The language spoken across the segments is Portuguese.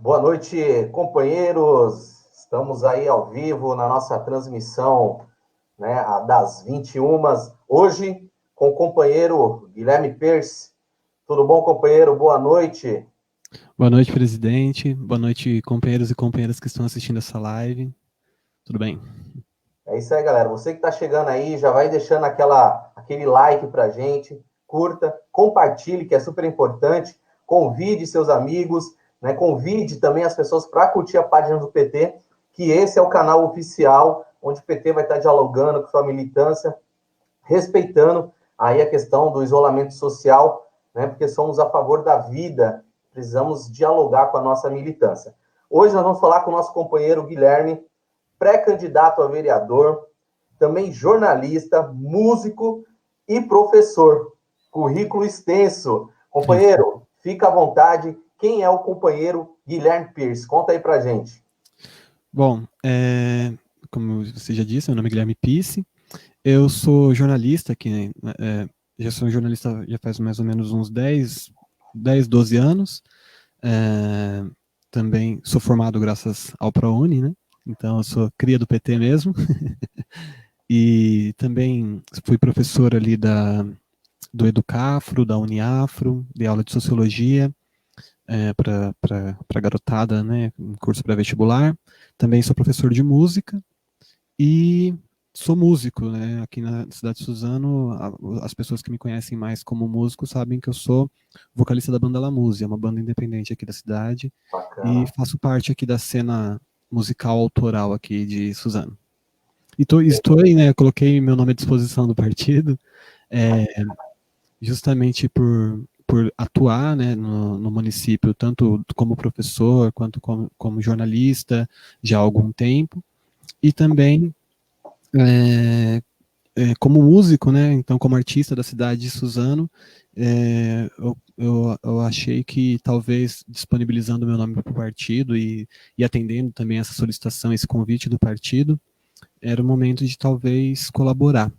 Boa noite, companheiros. Estamos aí ao vivo na nossa transmissão, né, das 21h. Hoje, com o companheiro Guilherme Pierce. Tudo bom, companheiro? Boa noite. Boa noite, presidente. Boa noite, companheiros e companheiras que estão assistindo essa live. Tudo bem? É isso aí, galera. Você que está chegando aí, já vai deixando aquele like pra gente, curta, compartilhe, que é super importante, convide seus amigos, né? Convide também as pessoas para curtir a página do PT, que esse é o canal oficial, onde o PT vai estar dialogando com sua militância, respeitando aí a questão do isolamento social, né? Porque somos a favor da vida, precisamos dialogar com a nossa militância. Hoje nós vamos falar com o nosso companheiro Guilherme, pré-candidato a vereador, também jornalista, músico e professor. Currículo extenso. Isso. Companheiro, fica à vontade. Quem é o companheiro Guilherme Pierce? Conta aí pra gente. Bom, como você já disse, meu nome é Guilherme Pisse. Eu sou jornalista aqui, já sou jornalista já faz mais ou menos uns 12 anos. É, também sou formado graças ao ProUni, né? Então eu sou cria do PT mesmo. E também fui professor ali do Educafro, da Uniafro, de aula de Sociologia. Para garotada, né, um curso pré-vestibular. Também sou professor de música e sou músico, né, aqui na cidade de Suzano. As pessoas que me conhecem mais como músico sabem que eu sou vocalista da banda La Música, uma banda independente aqui da cidade, e Bacana. faço parte aqui da cena musical autoral aqui de Suzano. E estou aí, né, coloquei meu nome à disposição do partido, é, justamente por atuar, né, no município, tanto como professor quanto como jornalista já há algum tempo, e também é, como músico, né, então como artista da cidade de Suzano. Eu achei que talvez disponibilizando meu nome para o partido e atendendo também essa solicitação, esse convite do partido, era o momento de talvez colaborar,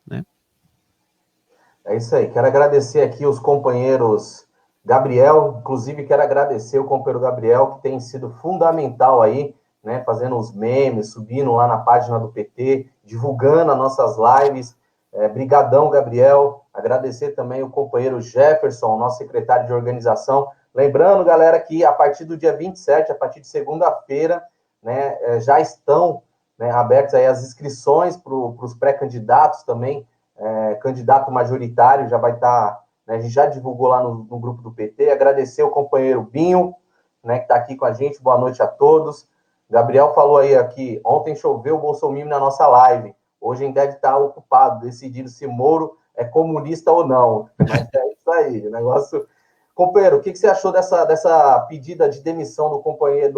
né? É isso aí. Quero agradecer aqui os companheiros Gabriel, inclusive quero agradecer o companheiro Gabriel, que tem sido fundamental aí, né, fazendo os memes, subindo lá na página do PT, divulgando as nossas lives. Brigadão, Gabriel. Agradecer também o companheiro Jefferson, nosso secretário de organização. Lembrando, galera, que a partir do dia 27, a partir de segunda-feira, né, já estão, né, abertas aí as inscrições para os pré-candidatos também, candidato majoritário, já vai estar, né, a gente já divulgou lá no grupo do PT. Agradecer o companheiro Binho, né, que está aqui com a gente. Boa noite a todos. Gabriel falou aí aqui, ontem choveu o Bolsonaro na nossa live. Hoje ainda deve estar ocupado, decidindo se Moro é comunista ou não. Mas é isso aí, o negócio. Companheiro, o que você achou dessa pedida de demissão do companheiro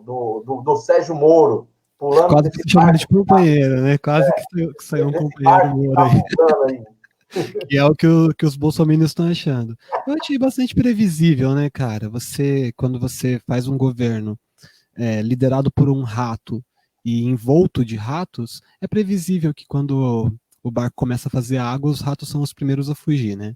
do Sérgio Moro, pulando Quase que desse você chamou ele barco de companheiro, né? Quase que saiu um desse companheiro barco que meu está aí, afundando aí? que é o que os bolsominions estão achando. Eu achei bastante previsível, né, cara? Quando você faz um governo liderado por um rato e envolto de ratos, é previsível que quando o barco começa a fazer água, os ratos são os primeiros a fugir, né?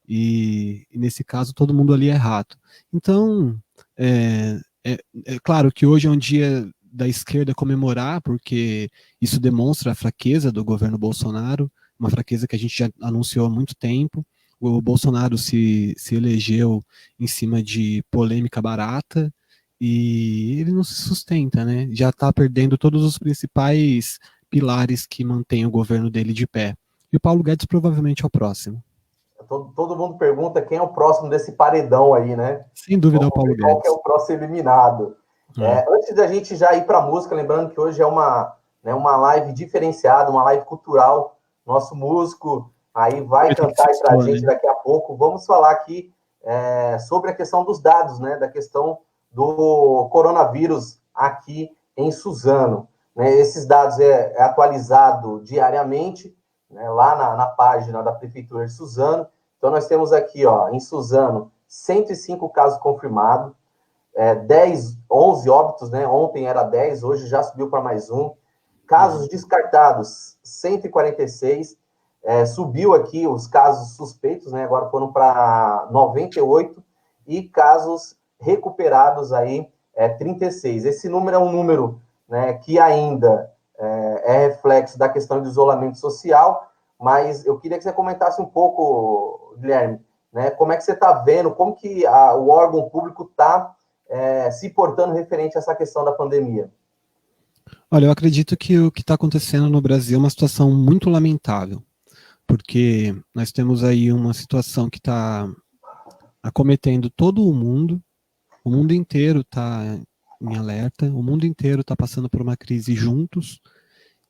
E nesse caso, todo mundo ali é rato. Então, é claro que hoje é um dia da esquerda comemorar, porque isso demonstra a fraqueza do governo Bolsonaro, uma fraqueza que a gente já anunciou há muito tempo. O Bolsonaro se elegeu em cima de polêmica barata e ele não se sustenta, né? Já está perdendo todos os principais pilares que mantêm o governo dele de pé. E o Paulo Guedes provavelmente é o próximo. Todo mundo pergunta quem é o próximo desse paredão aí, né? Sem dúvida é o Vamos Paulo ver qual que é Guedes. o próximo eliminado. É. Antes da gente já ir para a música, lembrando que hoje é uma live diferenciada, uma live cultural. Nosso músico aí vai Aproveita que cantar aí para a sextou, gente né? daqui a pouco. Vamos falar aqui sobre a questão dos dados, né? Da questão do coronavírus aqui em Suzano. Né? Esses dados é atualizado diariamente, né, lá na página da Prefeitura de Suzano. Então, nós temos aqui, ó, em Suzano, 105 casos confirmados, 11 óbitos, né? Ontem era 10, hoje já subiu para mais um. Casos Uhum. descartados, 146. Subiu aqui os casos suspeitos, né? Agora foram para 98. E casos recuperados aí 36. Esse número é um número, né, que ainda é reflexo da questão de isolamento social, mas eu queria que você comentasse um pouco, Guilherme, né, como é que você está vendo, como que o órgão público está se portando referente a essa questão da pandemia. Olha, eu acredito que o que está acontecendo no Brasil é uma situação muito lamentável, porque nós temos aí uma situação que está acometendo todo o mundo inteiro está em alerta, o mundo inteiro está passando por uma crise juntos,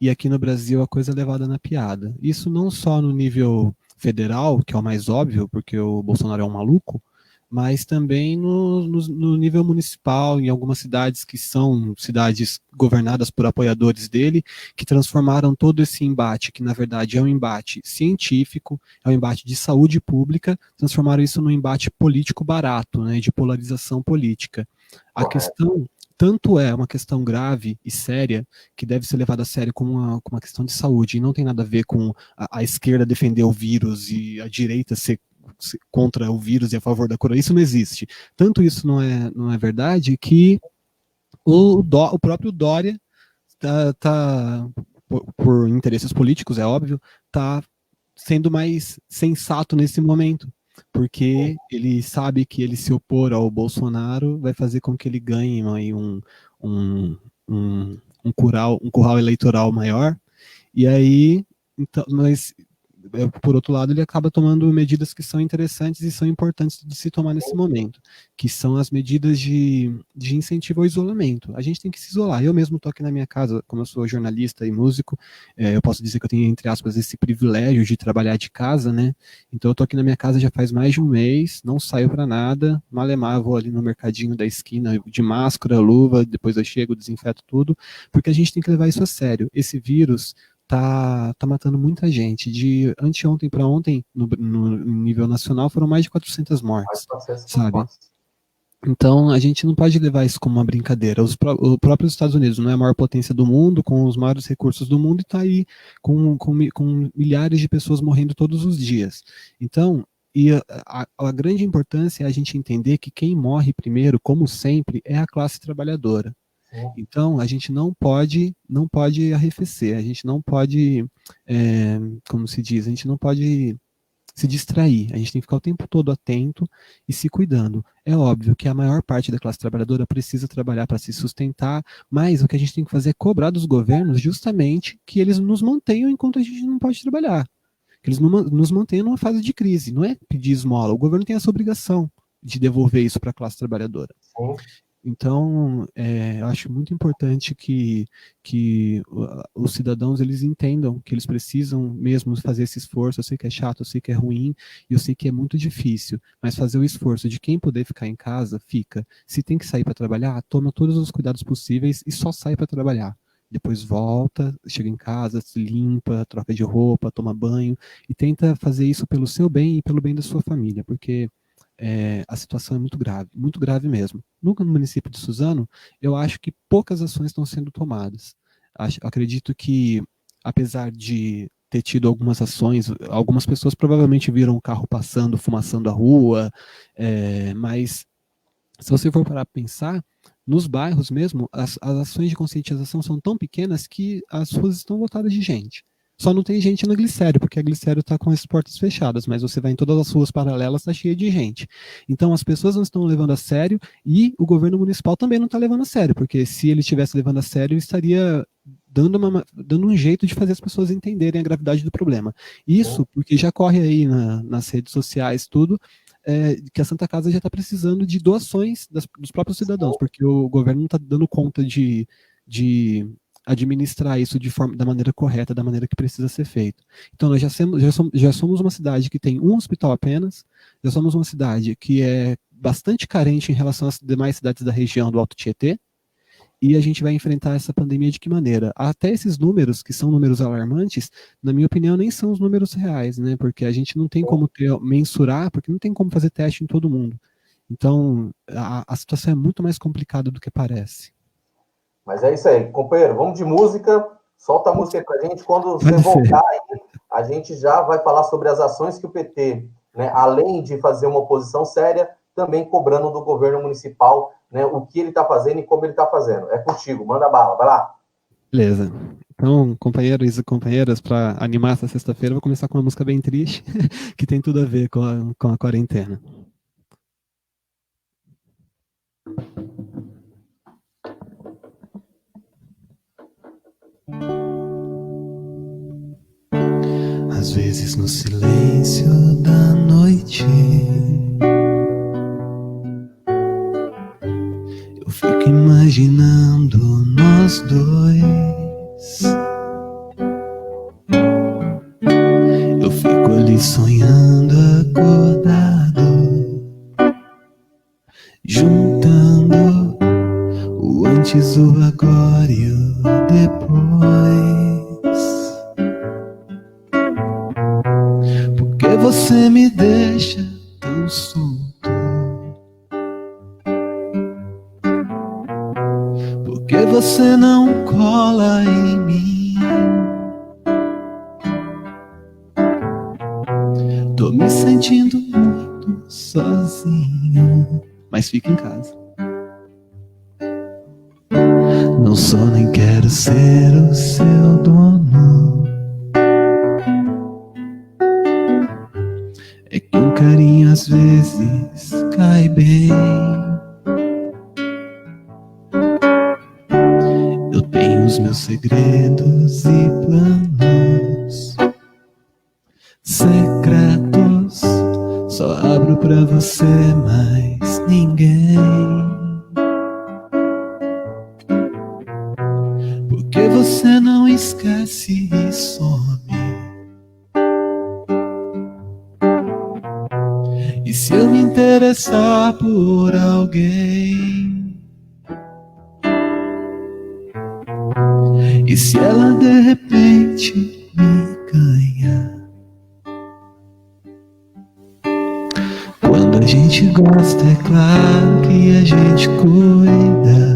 e aqui no Brasil a coisa é levada na piada. Isso não só no nível federal, que é o mais óbvio, porque o Bolsonaro é um maluco, mas também no nível municipal, em algumas cidades que são cidades governadas por apoiadores dele, que transformaram todo esse embate, que na verdade é um embate científico, é um embate de saúde pública, transformaram isso num embate político barato, né, de polarização política. A questão, tanto é uma questão grave e séria, que deve ser levada a sério como uma questão de saúde, e não tem nada a ver com a esquerda defender o vírus e a direita ser contra o vírus e a favor da cura. Isso não existe. Tanto isso não é verdade que o próprio Dória por interesses políticos, é óbvio, está sendo mais sensato nesse momento, porque ele sabe que ele se opor ao Bolsonaro vai fazer com que ele ganhe aí um curral eleitoral maior, e aí, então, mas por outro lado, ele acaba tomando medidas que são interessantes e são importantes de se tomar nesse momento, que são as medidas de incentivo ao isolamento. A gente tem que se isolar. Eu mesmo estou aqui na minha casa, como eu sou jornalista e músico, eu posso dizer que eu tenho, entre aspas, esse privilégio de trabalhar de casa, né? Então eu estou aqui na minha casa já faz mais de um mês, não saio para nada, malemar, vou ali no mercadinho da esquina de máscara, luva, depois eu chego, desinfeto tudo, porque a gente tem que levar isso a sério. Esse vírus tá matando muita gente. De anteontem para ontem, no nível nacional, foram mais de 400 mortes, sabe? Então, a gente não pode levar isso como uma brincadeira. O próprio Estados Unidos não é a maior potência do mundo, com os maiores recursos do mundo, e está aí com milhares de pessoas morrendo todos os dias. Então, a grande importância é a gente entender que quem morre primeiro, como sempre, é a classe trabalhadora. Então, a gente não pode arrefecer, a gente não pode, como se diz, a gente não pode se distrair, a gente tem que ficar o tempo todo atento e se cuidando. É óbvio que a maior parte da classe trabalhadora precisa trabalhar para se sustentar, mas o que a gente tem que fazer é cobrar dos governos justamente que eles nos mantenham enquanto a gente não pode trabalhar, que eles nos mantenham numa fase de crise, não é pedir esmola, o governo tem essa obrigação de devolver isso para a classe trabalhadora. Então, eu acho muito importante que os cidadãos eles entendam que eles precisam mesmo fazer esse esforço. Eu sei que é chato, eu sei que é ruim, e eu sei que é muito difícil, mas fazer o esforço de quem puder ficar em casa, fica. Se tem que sair para trabalhar, toma todos os cuidados possíveis e só sai para trabalhar. Depois volta, chega em casa, se limpa, troca de roupa, toma banho, e tenta fazer isso pelo seu bem e pelo bem da sua família, porque a situação é muito grave mesmo. No município de Suzano, eu acho que poucas ações estão sendo tomadas. Acredito que, apesar de ter tido algumas ações, algumas pessoas provavelmente viram o carro passando, fumaçando a rua, mas se você for parar para pensar, nos bairros mesmo, as ações de conscientização são tão pequenas que as ruas estão lotadas de gente. Só não tem gente na Glicério, porque a Glicério está com as portas fechadas, mas você vai em todas as ruas paralelas, está cheia de gente. Então as pessoas não estão levando a sério e o governo municipal também não está levando a sério, porque se ele estivesse levando a sério, estaria dando um jeito de fazer as pessoas entenderem a gravidade do problema. Isso porque já corre aí nas redes sociais tudo, que a Santa Casa já está precisando de doações dos próprios cidadãos, porque o governo não está dando conta de administrar isso da maneira correta, da maneira que precisa ser feito. Então, nós já somos uma cidade que tem um hospital apenas, já somos uma cidade que é bastante carente em relação às demais cidades da região do Alto Tietê, e a gente vai enfrentar essa pandemia de que maneira? Até esses números, que são números alarmantes, na minha opinião, nem são os números reais, né? Porque a gente não tem como mensurar, porque não tem como fazer teste em todo mundo. Então, a situação é muito mais complicada do que parece. Mas é isso aí, companheiro, vamos de música, solta a música aí pra gente, quando você voltar aí, a gente já vai falar sobre as ações que o PT, né, além de fazer uma oposição séria, também cobrando do governo municipal, né, o que ele está fazendo e como ele está fazendo. É contigo, manda bala, vai lá. Beleza. Então, companheiros e companheiras, para animar essa sexta-feira, vou começar com uma música bem triste, que tem tudo a ver com a quarentena. Às vezes no silêncio da noite eu fico imaginando nós dois. Eu fico ali sonhando acordado, juntando o antes, o agora e o depois. Porque você me deixa tão solto? Porque você não cola em mim? Tô me sentindo muito sozinho, mas fica em casa. Não sou nem quero ser o seu dono. É que um carinho às vezes cai bem. Eu tenho os meus segredos e planos secretos. Só abro pra você, mais ninguém. Porque você não esquece e some. E se eu me interessar por alguém? E se ela de repente me ganha? Quando a gente gosta, é claro que a gente cuida.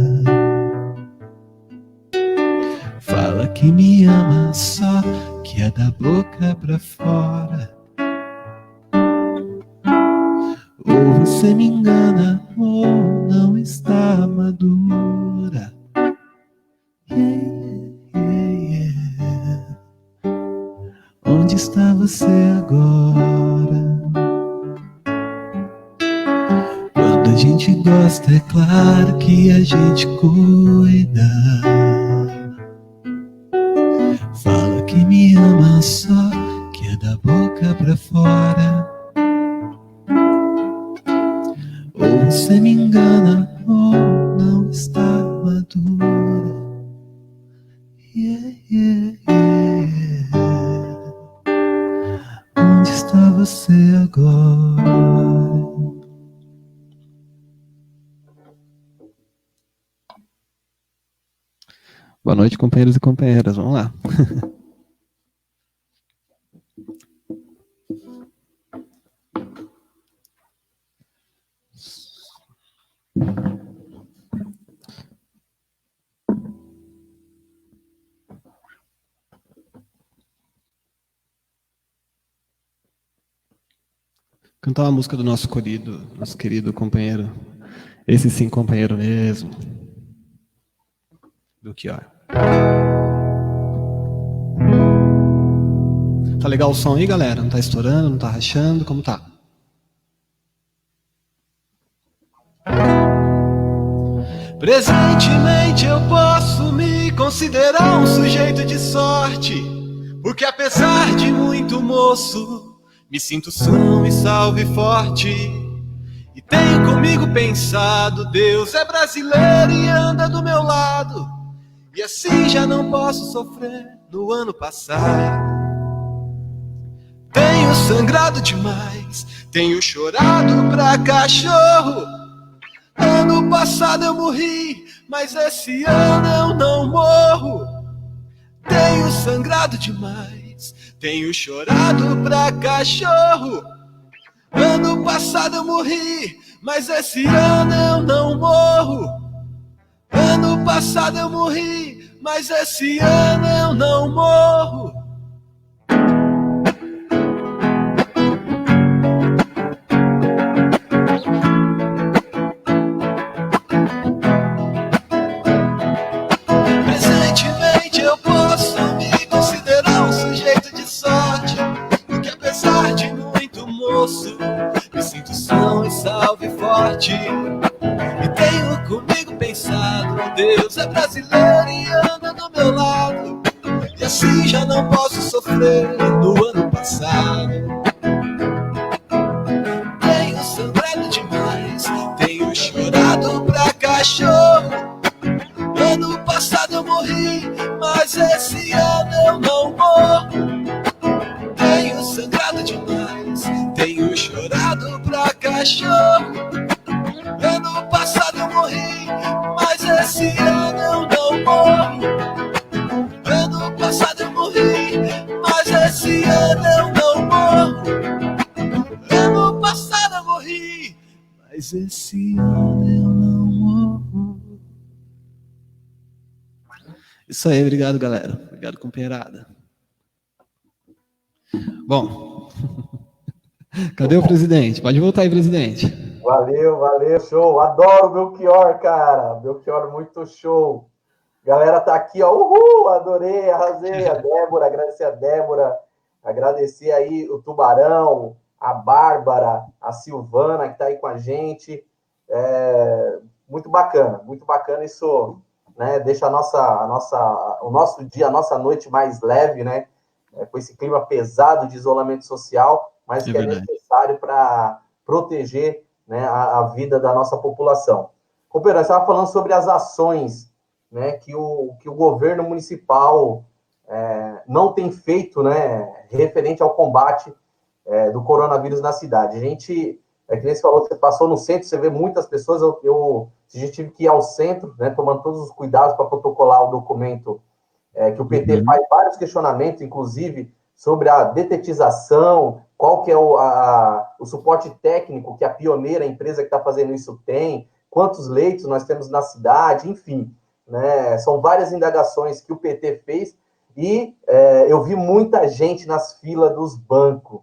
Fala que me ama, só que é da boca pra fora. Ou você me engana, ou não está madura. Yeah, yeah. Onde está você agora? Quando a gente gosta, é claro que a gente cuida. Fala que me ama, só que é da boca pra fora. Ou você me engana, ou não está madura. Yeah, yeah, yeah. Onde está você agora? Boa noite, companheiros e companheiras. Vamos lá. Cantar uma música do nosso querido companheiro. Esse sim, companheiro mesmo. Belchior. Tá legal o som aí, galera? Não tá estourando, não tá rachando? Como tá? Presentemente eu posso me considerar um sujeito de sorte, porque apesar de muito moço, me sinto são e salve forte. E tenho comigo pensado, Deus é brasileiro e anda do meu lado, e assim já não posso sofrer no ano passado. Tenho sangrado demais, tenho chorado pra cachorro. Ano passado eu morri, mas esse ano eu não morro. Tenho sangrado demais, tenho chorado pra cachorro. Ano passado eu morri, mas esse ano eu não morro. Ano passado eu morri, mas esse ano eu não morro. forte. E tenho comigo pensado, Deus é brasileiro e anda do meu lado. E assim já não posso sofrer no ano passado. Tenho sangrado demais, tenho chorado pra cachorro. Ano passado eu morri, mas esse ano eu não morro. Tenho sangrado demais, tenho chorado pra cachorro. Ano passado eu morri, mas esse ano eu não morro. Ano passado eu morri, mas esse ano eu não morro. Ano passado eu morri, mas esse ano eu não morro. Isso aí, obrigado, galera. Obrigado, companheirada. Bom, cadê o presidente? Pode voltar aí, presidente. Valeu, valeu, show. Adoro o Belchior, cara. Belchior, muito show. Galera tá aqui, ó. Uhul, adorei, arrasei. A Débora, agradecer a Débora. Agradecer aí o Tubarão, a Bárbara, a Silvana, que tá aí com a gente. Muito bacana isso, né? Deixa o nosso dia, a nossa noite mais leve, né? Com esse clima pesado de isolamento social, mas que é necessário para proteger, né, a vida da nossa população. Companheiro, você estava falando sobre as ações, né, que o governo municipal não tem feito, né, referente ao combate do coronavírus na cidade. A gente, que nem você falou, você passou no centro, você vê muitas pessoas, a gente tive que ir ao centro, né, tomando todos os cuidados para protocolar o documento, que o PT faz vários questionamentos, inclusive, sobre a detetização, qual que é o suporte técnico que a Pioneira, a empresa que está fazendo isso, tem, quantos leitos nós temos na cidade, enfim, né, são várias indagações que o PT fez, e eu vi muita gente nas filas dos bancos,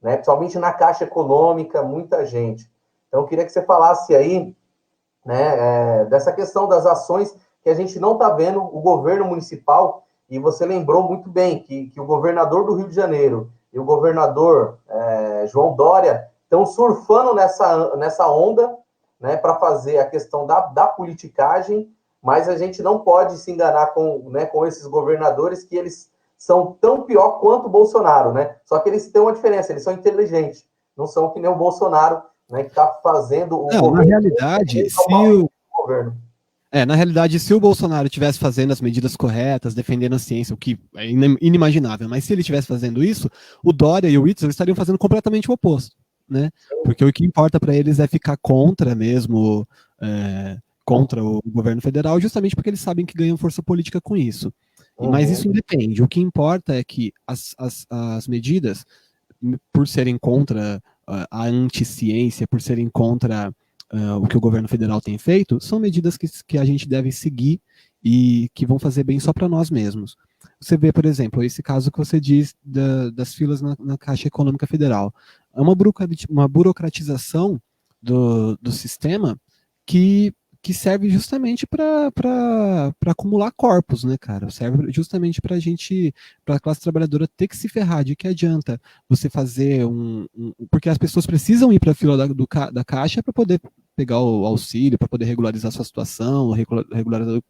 né, principalmente na Caixa Econômica, muita gente. Então, eu queria que você falasse aí, né, dessa questão das ações que a gente não está vendo o governo municipal, e você lembrou muito bem que o governador do Rio de Janeiro e o governador João Dória estão surfando nessa onda, né, para fazer a questão da politicagem, mas a gente não pode se enganar com esses governadores, que eles são tão pior quanto o Bolsonaro, né? Só que eles têm uma diferença, eles são inteligentes, não são que nem o Bolsonaro, né, que está fazendo o governo. Na realidade, na realidade, se o Bolsonaro estivesse fazendo as medidas corretas, defendendo a ciência, o que é inimaginável, mas se ele estivesse fazendo isso, o Dória e o Witzel estariam fazendo completamente o oposto, né? Porque o que importa para eles é ficar contra mesmo, contra o governo federal, justamente porque eles sabem que ganham força política com isso. Mas isso independe. O que importa é que as medidas, por serem contra a anticiência, por serem contra o que o governo federal tem feito, são medidas que a gente deve seguir e que vão fazer bem só para nós mesmos. Você vê, por exemplo, esse caso que você diz das filas na Caixa Econômica Federal. É uma burocratização do sistema que serve justamente para acumular corpos, né, cara? Serve justamente para a classe trabalhadora ter que se ferrar. De que adianta você fazer porque as pessoas precisam ir para a fila da Caixa para poder pegar o auxílio, para poder regularizar sua situação, regularizar a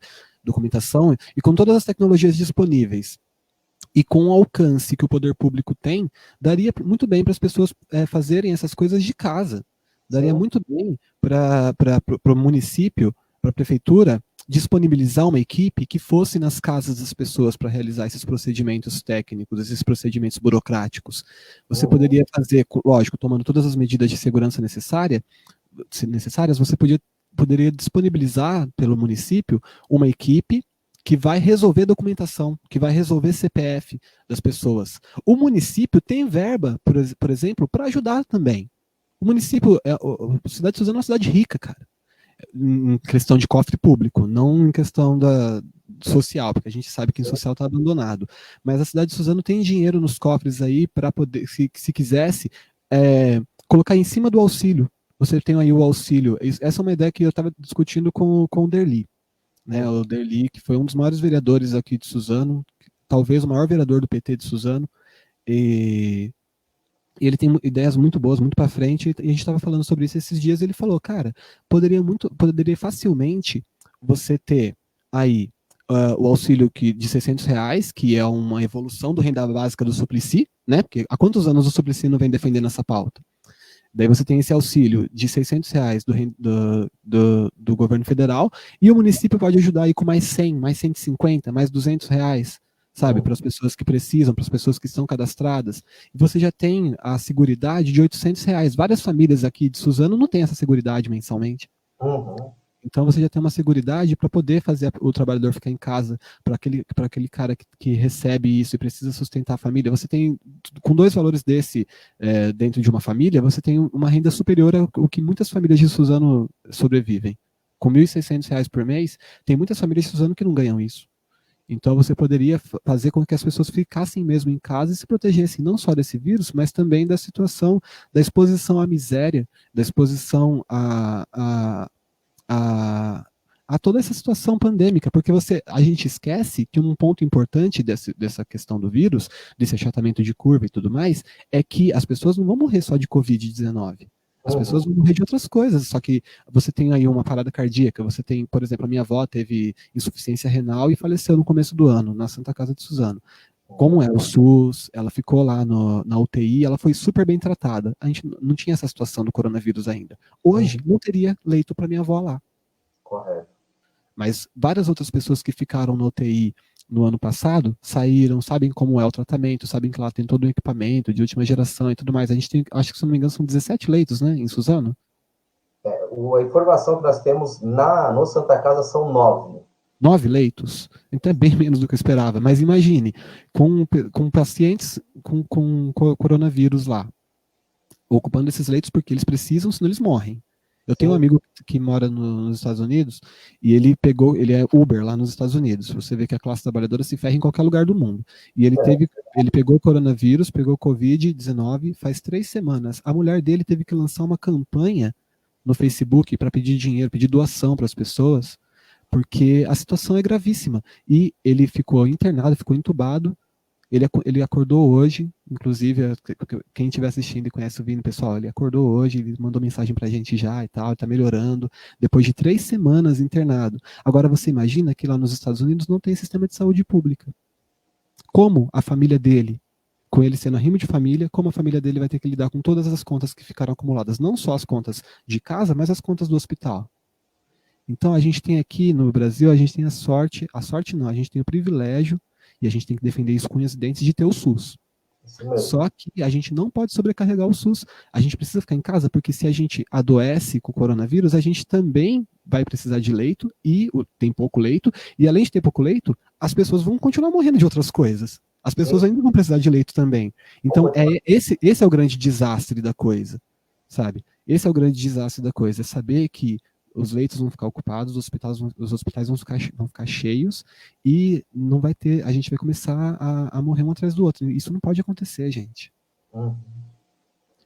documentação, e com todas as tecnologias disponíveis e com o alcance que o poder público tem, daria muito bem para as pessoas fazerem essas coisas de casa. Daria muito bem para o município, para a prefeitura, disponibilizar uma equipe que fosse nas casas das pessoas para realizar esses procedimentos técnicos, esses procedimentos burocráticos. Você poderia fazer, lógico, tomando todas as medidas de segurança necessárias, você poderia disponibilizar pelo município uma equipe que vai resolver documentação, que vai resolver CPF das pessoas. O município tem verba, por exemplo, para ajudar também. O município, a cidade de Suzano é uma cidade rica, cara, em questão de cofre público, não em questão social, porque a gente sabe que o social está abandonado. Mas a cidade de Suzano tem dinheiro nos cofres aí para poder, se quisesse, colocar em cima do auxílio. Você tem aí o auxílio. Essa é uma ideia que eu estava discutindo com o Derli. Né, o Derli, que foi um dos maiores vereadores aqui de Suzano, talvez o maior vereador do PT de Suzano, e E ele tem ideias muito boas, muito para frente, e a gente estava falando sobre isso esses dias, e ele falou, cara, poderia facilmente você ter aí o auxílio de R$ 600, que é uma evolução do renda básica do Suplicy, né? Porque há quantos anos o Suplicy não vem defendendo essa pauta? Daí você tem esse auxílio de R$ 600 do governo federal, e o município pode ajudar aí com mais 100, mais 150, mais R$ 200, sabe, para as pessoas que precisam, para as pessoas que estão cadastradas. E você já tem a seguridade de R$ 800. Várias famílias aqui de Suzano não têm essa seguridade mensalmente. Uhum. Então você já tem uma seguridade para poder fazer o trabalhador ficar em casa, para aquele cara que recebe isso e precisa sustentar a família. Você tem, com dois valores desse dentro de uma família, você tem uma renda superior ao que muitas famílias de Suzano sobrevivem. Com R$ 1.600 por mês, tem muitas famílias de Suzano que não ganham isso. Então você poderia fazer com que as pessoas ficassem mesmo em casa e se protegessem não só desse vírus, mas também da situação da exposição à miséria, da exposição a toda essa situação pandêmica, porque a gente esquece que um ponto importante dessa questão do vírus, desse achatamento de curva e tudo mais, é que as pessoas não vão morrer só de Covid-19. As pessoas vão morrer de outras coisas, só que você tem aí uma parada cardíaca, você tem, por exemplo, a minha avó teve insuficiência renal e faleceu no começo do ano, na Santa Casa de Suzano. Como é o SUS, ela ficou lá na UTI, ela foi super bem tratada. A gente não tinha essa situação do coronavírus ainda. Hoje, não teria leito para minha avó lá. Correto. Mas várias outras pessoas que ficaram no UTI no ano passado saíram, sabem como é o tratamento, sabem que lá tem todo o equipamento de última geração e tudo mais. A gente tem, acho que se não me engano, são 17 leitos, né, em Suzano? A informação que nós temos no Santa Casa são 9. 9 leitos? Então é bem menos do que eu esperava. Mas imagine, com pacientes com coronavírus lá, ocupando esses leitos porque eles precisam, senão eles morrem. Eu tenho um amigo que mora nos Estados Unidos e ele é Uber lá nos Estados Unidos. Você vê que a classe trabalhadora se ferra em qualquer lugar do mundo. E ele pegou o coronavírus, pegou Covid-19 faz 3 semanas. A mulher dele teve que lançar uma campanha no Facebook para pedir dinheiro, pedir doação para as pessoas, porque a situação é gravíssima. E ele ficou internado, ficou entubado. Ele acordou hoje, inclusive, quem estiver assistindo e conhece o Vini, pessoal, ele acordou hoje, ele mandou mensagem pra gente já e tal, ele tá melhorando, depois de 3 semanas internado. Agora você imagina que lá nos Estados Unidos não tem sistema de saúde pública. Como a família dele, com ele sendo arrimo de família, como a família dele vai ter que lidar com todas as contas que ficaram acumuladas, não só as contas de casa, mas as contas do hospital. Então a gente tem aqui no Brasil, a gente tem a sorte não, a gente tem o privilégio, e a gente tem que defender isso com unhas e dentes, de ter o SUS. Só que a gente não pode sobrecarregar o SUS. A gente precisa ficar em casa, porque se a gente adoece com o coronavírus, a gente também vai precisar de leito, e tem pouco leito, e além de ter pouco leito, as pessoas vão continuar morrendo de outras coisas. As pessoas ainda vão precisar de leito também. Então, esse é o grande desastre da coisa, sabe? Esse é o grande desastre da coisa, é saber que os leitos vão ficar ocupados, os hospitais vão ficar cheios, e não vai ter, a gente vai começar a morrer um atrás do outro. Isso não pode acontecer, gente.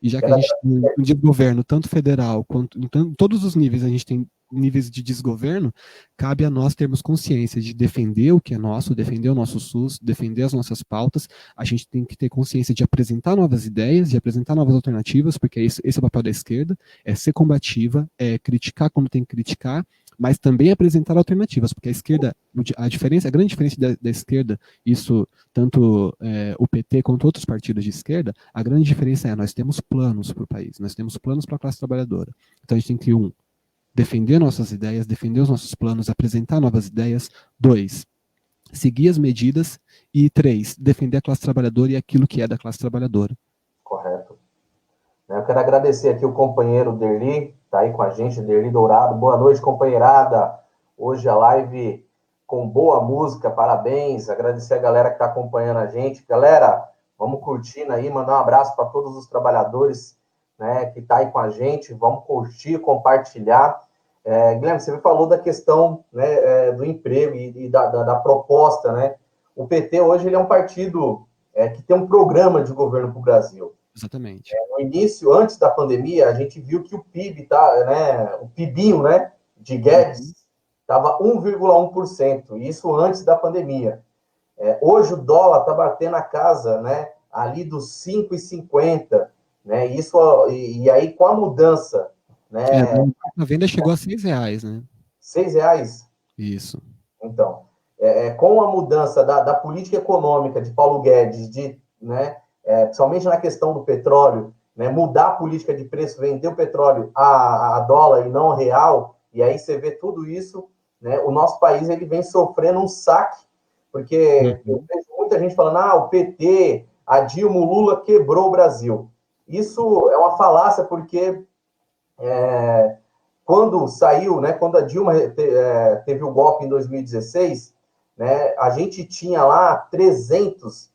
E já que a gente tem um desgoverno, tanto federal quanto em todos os níveis, a gente tem níveis de desgoverno, cabe a nós termos consciência de defender o que é nosso, defender o nosso SUS, defender as nossas pautas. A gente tem que ter consciência de apresentar novas ideias, de apresentar novas alternativas, porque esse é o papel da esquerda, é ser combativa, é criticar quando tem que criticar, mas também apresentar alternativas, porque a esquerda, a grande diferença da esquerda, isso tanto o PT quanto outros partidos de esquerda, a grande diferença é nós temos planos para o país, nós temos planos para a classe trabalhadora. Então a gente tem que, defender nossas ideias, defender os nossos planos, apresentar novas ideias. 2, seguir as medidas. E 3, defender a classe trabalhadora e aquilo que é da classe trabalhadora. Correto. Eu quero agradecer aqui o companheiro Derli, tá aí com a gente, Derli Dourado. Boa noite, companheirada. Hoje a live com boa música, parabéns. Agradecer a galera que está acompanhando a gente. Galera, vamos curtindo aí, mandar um abraço para todos os trabalhadores, né, que tá aí com a gente. Vamos curtir, compartilhar. Guilherme, você falou da questão, né, do emprego e da proposta, né? O PT hoje ele é um partido que tem um programa de governo para o Brasil. Exatamente. No início, antes da pandemia, a gente viu que o PIB, o PIBinho, né, de Guedes, estava 1,1%, isso antes da pandemia. Hoje o dólar está batendo a casa, né, ali dos 5,50. né? E aí com a mudança, É, né? a venda chegou a R$ 6, né? R$ 6. Isso. Então, com a mudança da política econômica de Paulo Guedes, né, principalmente na questão do petróleo, né, mudar a política de preço, vender o petróleo a dólar e não a real, e aí você vê tudo isso, né, o nosso país ele vem sofrendo um saque, porque eu Uhum. vejo muita gente falando, o PT, a Dilma, o Lula quebrou o Brasil. Isso é uma falácia, porque quando saiu, né, quando a Dilma teve o golpe em 2016, né, a gente tinha lá 300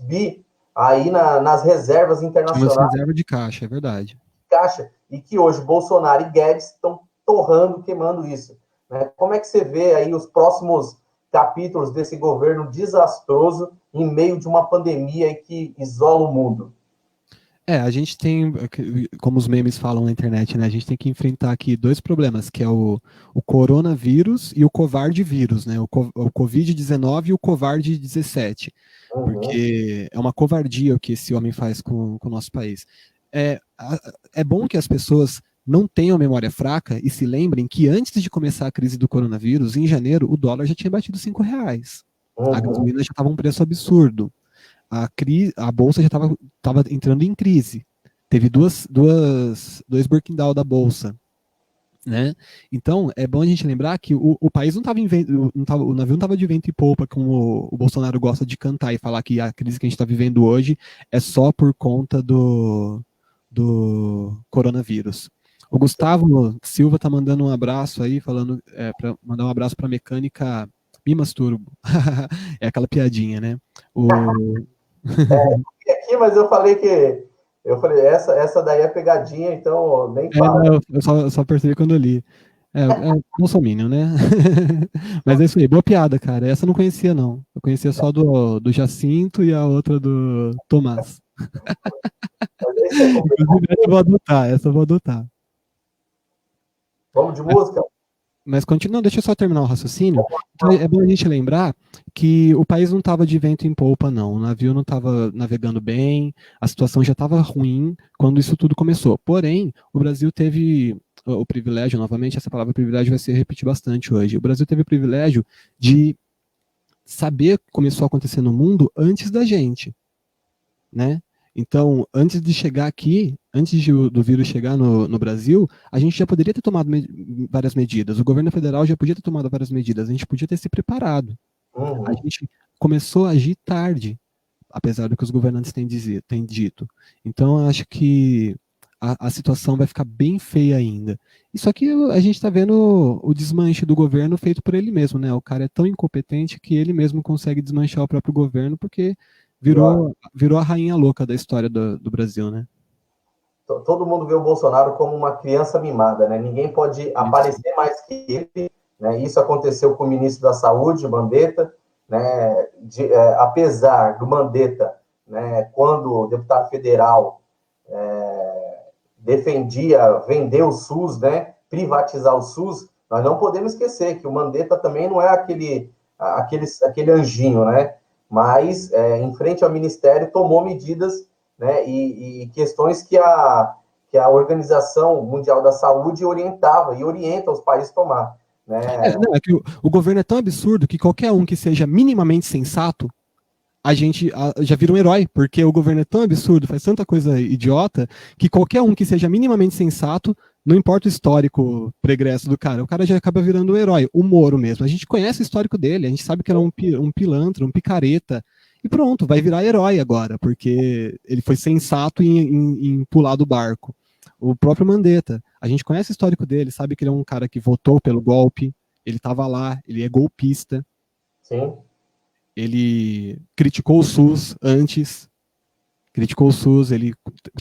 bi aí nas reservas Tinha umas internacionais reservas de caixa, é verdade. de caixa, e que hoje Bolsonaro e Guedes estão torrando, queimando isso. Né? Como é que você vê aí os próximos capítulos desse governo desastroso em meio de uma pandemia que isola o mundo? A gente tem, como os memes falam na internet, né? A gente tem que enfrentar aqui dois problemas, que é o coronavírus e o covarde vírus, né? O Covid-19 e o covarde 17, Uhum. porque é uma covardia o que esse homem faz com o nosso país. É bom que as pessoas não tenham memória fraca e se lembrem que antes de começar a crise do coronavírus, em janeiro, o dólar já tinha batido R$ 5. A Uhum. gasolina já estava um preço absurdo. A bolsa já estava entrando em crise. Teve dois breaking down da bolsa. Né? Então, é bom a gente lembrar que o país não estava o navio não estava de vento e polpa, como o Bolsonaro gosta de cantar e falar que a crise que a gente está vivendo hoje é só por conta do coronavírus. O Gustavo Silva tá mandando um abraço aí, falando para mandar um abraço para a mecânica Me Masturbo. É aquela piadinha, né? O, Aqui, mas eu falei, essa daí é pegadinha, então nem fala. não, eu só percebi quando eu li. Bolsominion, né? Mas é isso aí, boa piada, cara. Essa eu não conhecia, não. Eu conhecia só do Jacinto e a outra do Tomás. Mas é isso aí, Inclusive, essa eu vou adotar, essa eu vou adotar. vamos de música? Mas continua, deixa eu só terminar o raciocínio. Então, é bom a gente lembrar que o país não estava de vento em polpa, não. O navio não estava navegando bem, a situação já estava ruim quando isso tudo começou. Porém, o Brasil teve o privilégio, novamente, essa palavra privilégio vai se repetir bastante hoje. O Brasil teve o privilégio de saber o que começou a acontecer no mundo antes da gente, né? Então, antes de chegar aqui, do vírus chegar no Brasil, a gente já poderia ter tomado várias medidas. O governo federal já podia ter tomado várias medidas. A gente podia ter se preparado. A Uhum. gente começou a agir tarde, apesar do que os governantes têm dito. Então, eu acho que a situação vai ficar bem feia ainda. E só que a gente está vendo o desmanche do governo feito por ele mesmo, né? O cara é tão incompetente que ele mesmo consegue desmanchar o próprio governo porque Pior. virou a rainha louca da história do Brasil, né? Todo mundo vê o Bolsonaro como uma criança mimada, né? Ninguém pode Isso. aparecer mais que ele, né? Isso aconteceu com o ministro da Saúde, Mandetta, né? Apesar do Mandetta, né? Quando o deputado federal defendia vender o SUS, né? Privatizar o SUS, nós não podemos esquecer que o Mandetta também não é aquele anjinho, né? Mas, em frente ao ministério, tomou medidas, né? E questões que a Organização Mundial da Saúde orientava e orienta os países a tomar, né? Não, é que o governo é tão absurdo que qualquer um que seja minimamente sensato a gente já vira um herói, porque o governo é tão absurdo, faz tanta coisa idiota, que qualquer um que seja minimamente sensato, não importa o histórico pregresso do cara, o cara já acaba virando um herói. O Moro mesmo. A gente conhece o histórico dele, a gente sabe que era um pilantra, um picareta, e pronto, vai virar herói agora, porque ele foi sensato em pular do barco. O próprio Mandetta, a gente conhece o histórico dele, sabe que ele é um cara que votou pelo golpe, ele estava lá, ele é golpista, Sim. ele criticou o SUS antes, criticou o SUS, ele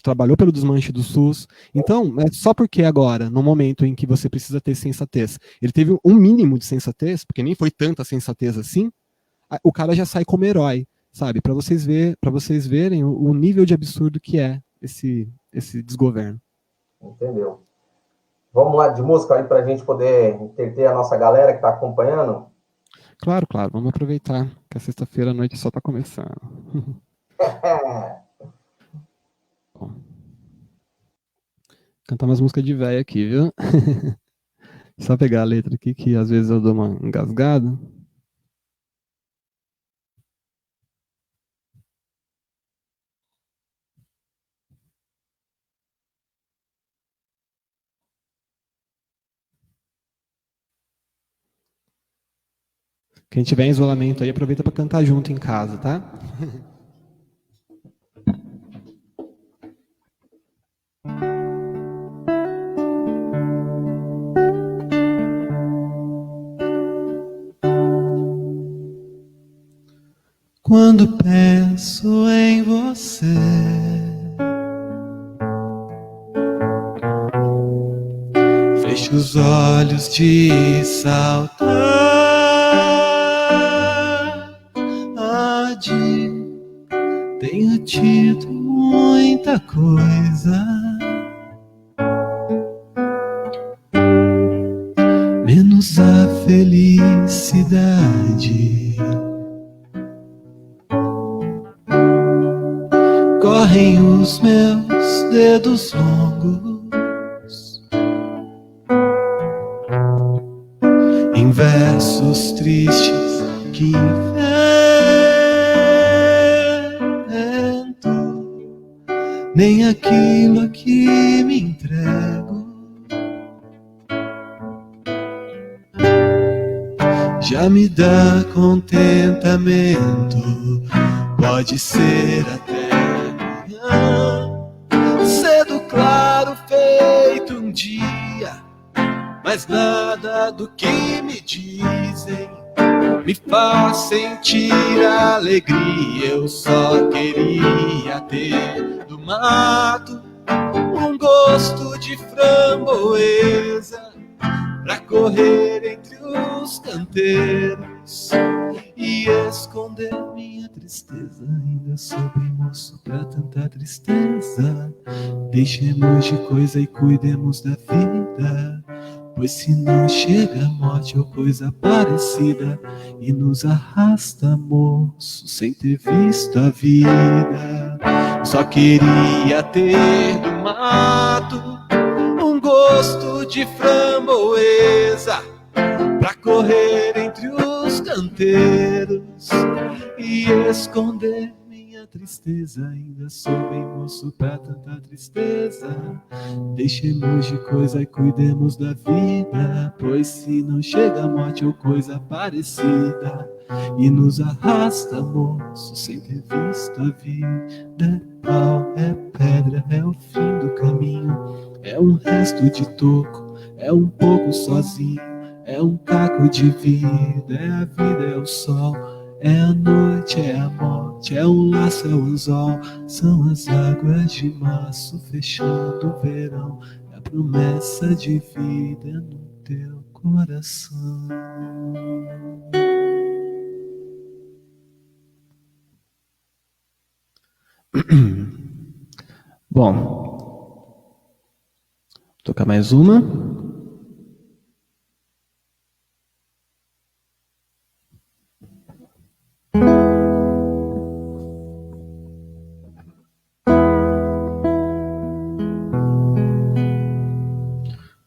trabalhou pelo desmanche do SUS. Então, é só porque agora, no momento em que você precisa ter sensatez, ele teve um mínimo de sensatez, porque nem foi tanta sensatez assim, o cara já sai como herói, sabe? Para vocês verem o nível de absurdo que é esse desgoverno. Entendeu? Vamos lá de música aí para a gente poder entreter a nossa galera que está acompanhando. Claro, claro, vamos aproveitar que a sexta-feira à noite só está começando. Cantar umas músicas de véia aqui, viu? Só pegar a letra aqui que às vezes eu dou uma engasgada. Quem tiver em isolamento aí, aproveita para cantar junto em casa, tá? Quando penso em você, fecho os olhos de saudade. Tenho tido muita coisa, menos a felicidade. Correm os meus dedos longos em versos tristes que invento, nem aquilo a que me entrego já me dá contentamento. Pode ser até cedo, claro, feito um dia, mas nada do que me dizem me faz sentir alegria. Eu só queria ter do mato um gosto de framboesa pra correr entre os canteiros e esconder minha tristeza. Ainda sou bem moço pra tanta tristeza. Deixemos de coisa e cuidemos da vida, pois se não chega a morte ou coisa parecida e nos arrasta, moço, sem ter visto a vida. Só queria ter do mato um gosto de framboesa pra correr entre os canteiros e esconder minha tristeza. Ainda sou bem moço pra tanta tristeza. Deixemos de coisa e cuidemos da vida, pois se não chega a morte ou coisa parecida e nos arrasta, moço, sem ter visto a vida. É pau, é pedra, é o fim do caminho, é um resto de toco, é um pouco sozinho, é um caco de vida. É a vida, é o sol, é a noite, é a morte, é um laço, é o anzol, são as águas de março fechando o verão, é a promessa de vida no teu coração. Bom, vou tocar mais uma.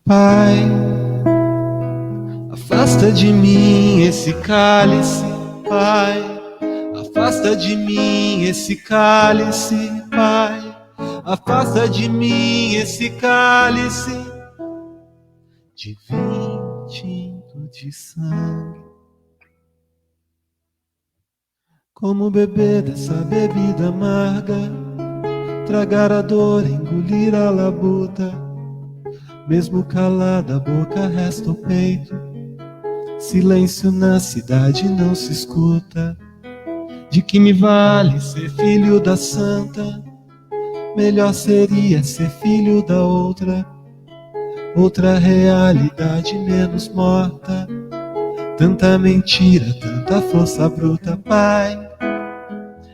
Pai, afasta de mim esse cálice, Pai, afasta de mim esse cálice, Pai, afasta de mim esse cálice de vinho tinto de sangue. Como beber dessa bebida amarga, tragar a dor, engolir a labuta, mesmo calada a boca resta o peito, silêncio na cidade não se escuta. De que me vale ser filho da santa? Melhor seria ser filho da outra, outra realidade menos morta. Tanta mentira, tanta força bruta, Pai,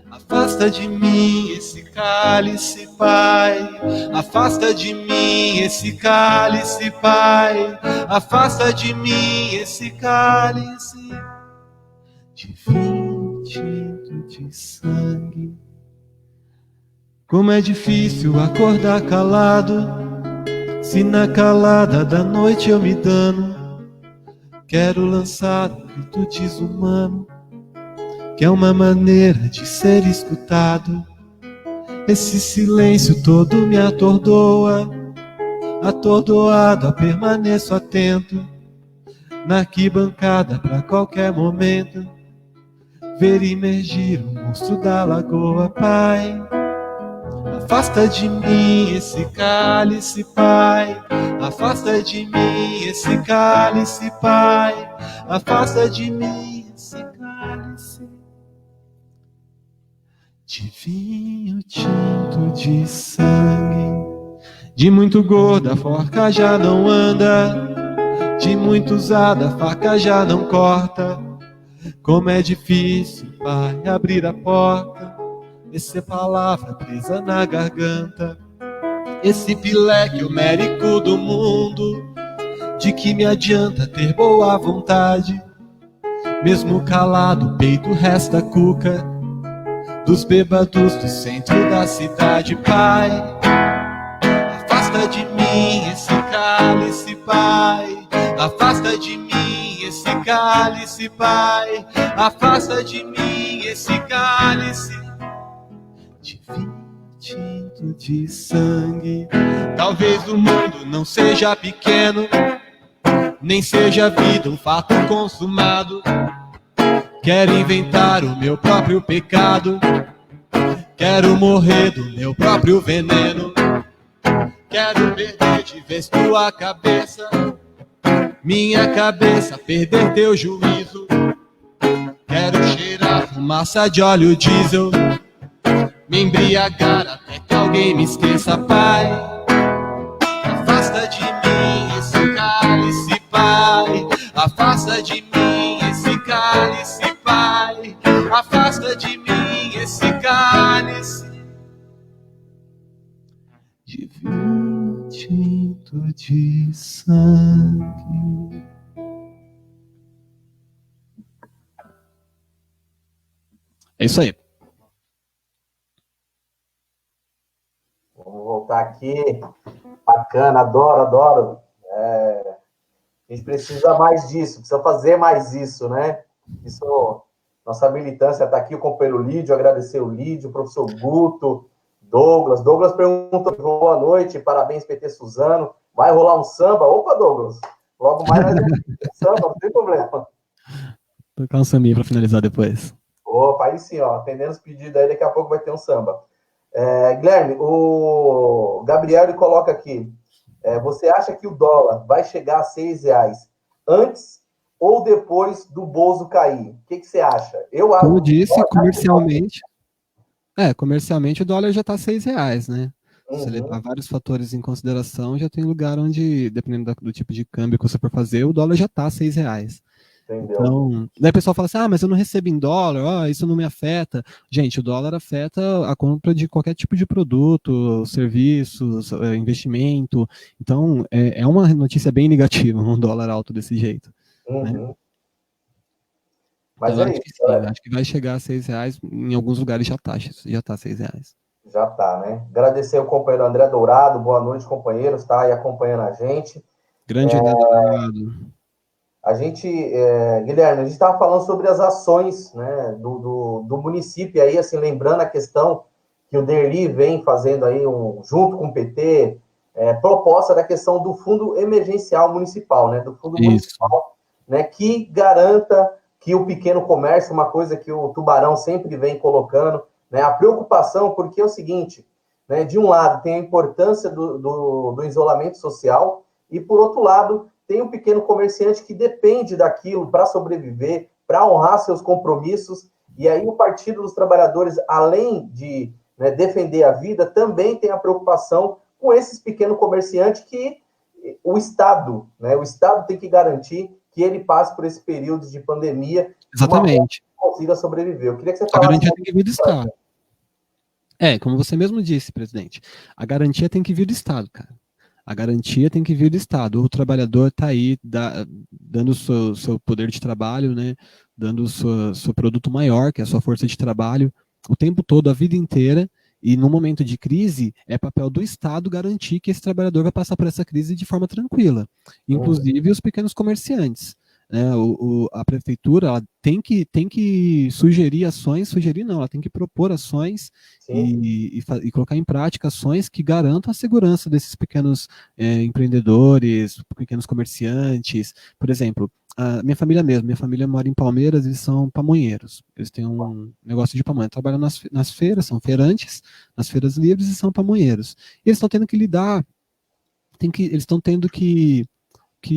afasta de mim esse cálice, Pai, afasta de mim esse cálice, Pai, afasta de mim esse cálice de vinho tinto de sangue. Como é difícil acordar calado, se na calada da noite eu me dano. Quero lançar um grito desumano, que é uma maneira de ser escutado. Esse silêncio todo me atordoa, atordoado eu permaneço atento, na arquibancada pra qualquer momento ver emergir o monstro da lagoa. Pai, afasta de mim esse cálice, Pai. Afasta de mim esse cálice, Pai. Afasta de mim esse cálice de vinho tinto de sangue. De muito gorda a forca já não anda, de muito usada a faca já não corta. Como é difícil, Pai, abrir a porta, essa palavra presa na garganta. Esse pileque homérico do mundo, de que me adianta ter boa vontade? Mesmo calado, o peito resta cuca dos bêbados do centro da cidade. Pai, afasta de mim esse cálice, Pai. Afasta de mim esse cálice, Pai. Afasta de mim esse cálice de vinho tinto de sangue. Talvez o mundo não seja pequeno, nem seja a vida um fato consumado. Quero inventar o meu próprio pecado, quero morrer do meu próprio veneno. Quero perder de vez tua cabeça, minha cabeça, perder teu juízo. Quero cheirar fumaça de óleo diesel, me embriagar até que alguém me esqueça. Pai, afasta de mim esse cálice, Pai. Afasta de mim esse cálice, Pai. Afasta de mim esse cálice de vinho tinto de sangue. É isso aí. Vamos voltar aqui. Bacana, adoro. A gente precisa mais disso, precisa fazer mais isso, né? Isso, nossa militância está aqui, o companheiro Lídio, agradecer o Lídio, o professor Guto, Douglas. Douglas pergunta, boa noite, parabéns, PT Suzano. Vai rolar um samba? Opa, Douglas, logo mais vai ter um samba, não tem problema. Vou tocar um sambinha para finalizar depois. Opa, aí sim, ó, atendendo os pedidos aí, daqui a pouco vai ter um samba. Guilherme, o Gabriel ele coloca aqui, você acha que o dólar vai chegar a R$6 antes ou depois do Bozo cair? O que você acha? Eu acho. Como eu disse, comercialmente o dólar já está R$6, né? Se você levar vários fatores em consideração, já tem lugar onde, dependendo do tipo de câmbio que você for fazer, o dólar já está R$6. Entendeu? Então, daí o pessoal fala assim, mas eu não recebo em dólar, isso não me afeta. Gente, o dólar afeta a compra de qualquer tipo de produto, serviços, investimento. Então, é uma notícia bem negativa, um dólar alto desse jeito. Né? Mas então, acho que vai chegar a R$6, em alguns lugares já está R$6. Já está, né? Agradecer ao companheiro André Dourado, boa noite, companheiros, tá aí acompanhando a gente. Grande André Dourado. A gente, Guilherme, a gente estava falando sobre as ações, né, do município, aí, assim, lembrando a questão que o Derli vem fazendo aí, junto com o PT, proposta da questão do fundo emergencial municipal, né, do fundo municipal, né, que garanta que o pequeno comércio, uma coisa que o Tubarão sempre vem colocando, né, a preocupação, porque é o seguinte, né, de um lado tem a importância do isolamento social, e por outro lado, tem um pequeno comerciante que depende daquilo para sobreviver, para honrar seus compromissos, e aí o Partido dos Trabalhadores, além de, né, defender a vida, também tem a preocupação com esses pequenos comerciantes que o Estado tem que garantir que ele passe por esse período de pandemia. Exatamente. Consiga sobreviver. Eu queria que você falasse... A garantia tem que vir do Estado. Como você mesmo disse, presidente, a garantia tem que vir do Estado, cara. A garantia tem que vir do Estado. O trabalhador está aí dando o seu poder de trabalho, né? Dando o seu produto maior, que é a sua força de trabalho, o tempo todo, a vida inteira, E no momento de crise, é papel do Estado garantir que esse trabalhador vai passar por essa crise de forma tranquila, inclusive os pequenos comerciantes. Né? A prefeitura ela tem que sugerir ações, sugerir não, ela tem que propor ações e colocar em prática ações que garantam a segurança desses pequenos empreendedores, pequenos comerciantes. Por exemplo, a minha família mesmo, minha família mora em Palmeiras, eles são pamonheiros, eles têm um negócio de pamonha, trabalham nas feiras, são feirantes, nas feiras livres e são pamonheiros. E eles estão tendo que lidar, eles estão tendo que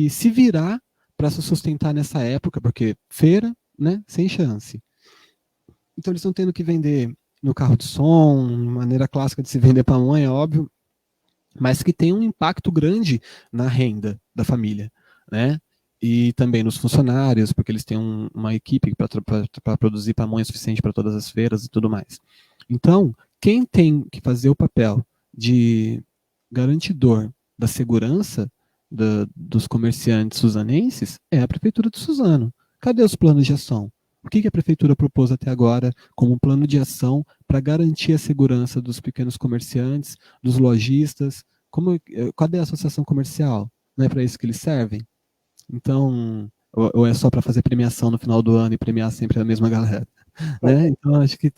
se virar para se sustentar nessa época, porque feira, né, sem chance. Então eles estão tendo que vender no carro de som, maneira clássica de se vender pamonha, óbvio, mas que tem um impacto grande na renda da família, né? E também nos funcionários, porque eles têm uma equipe para produzir pamonha suficiente para todas as feiras e tudo mais. Então, quem tem que fazer o papel de garantidor da segurança dos comerciantes suzanenses é a Prefeitura de Suzano. Cadê os planos de ação? O que a Prefeitura propôs até agora como um plano de ação para garantir a segurança dos pequenos comerciantes, dos lojistas? Cadê a associação comercial? Não é para isso que eles servem? Então, ou é só para fazer premiação no final do ano e premiar sempre a mesma galera? Né? Então, acho que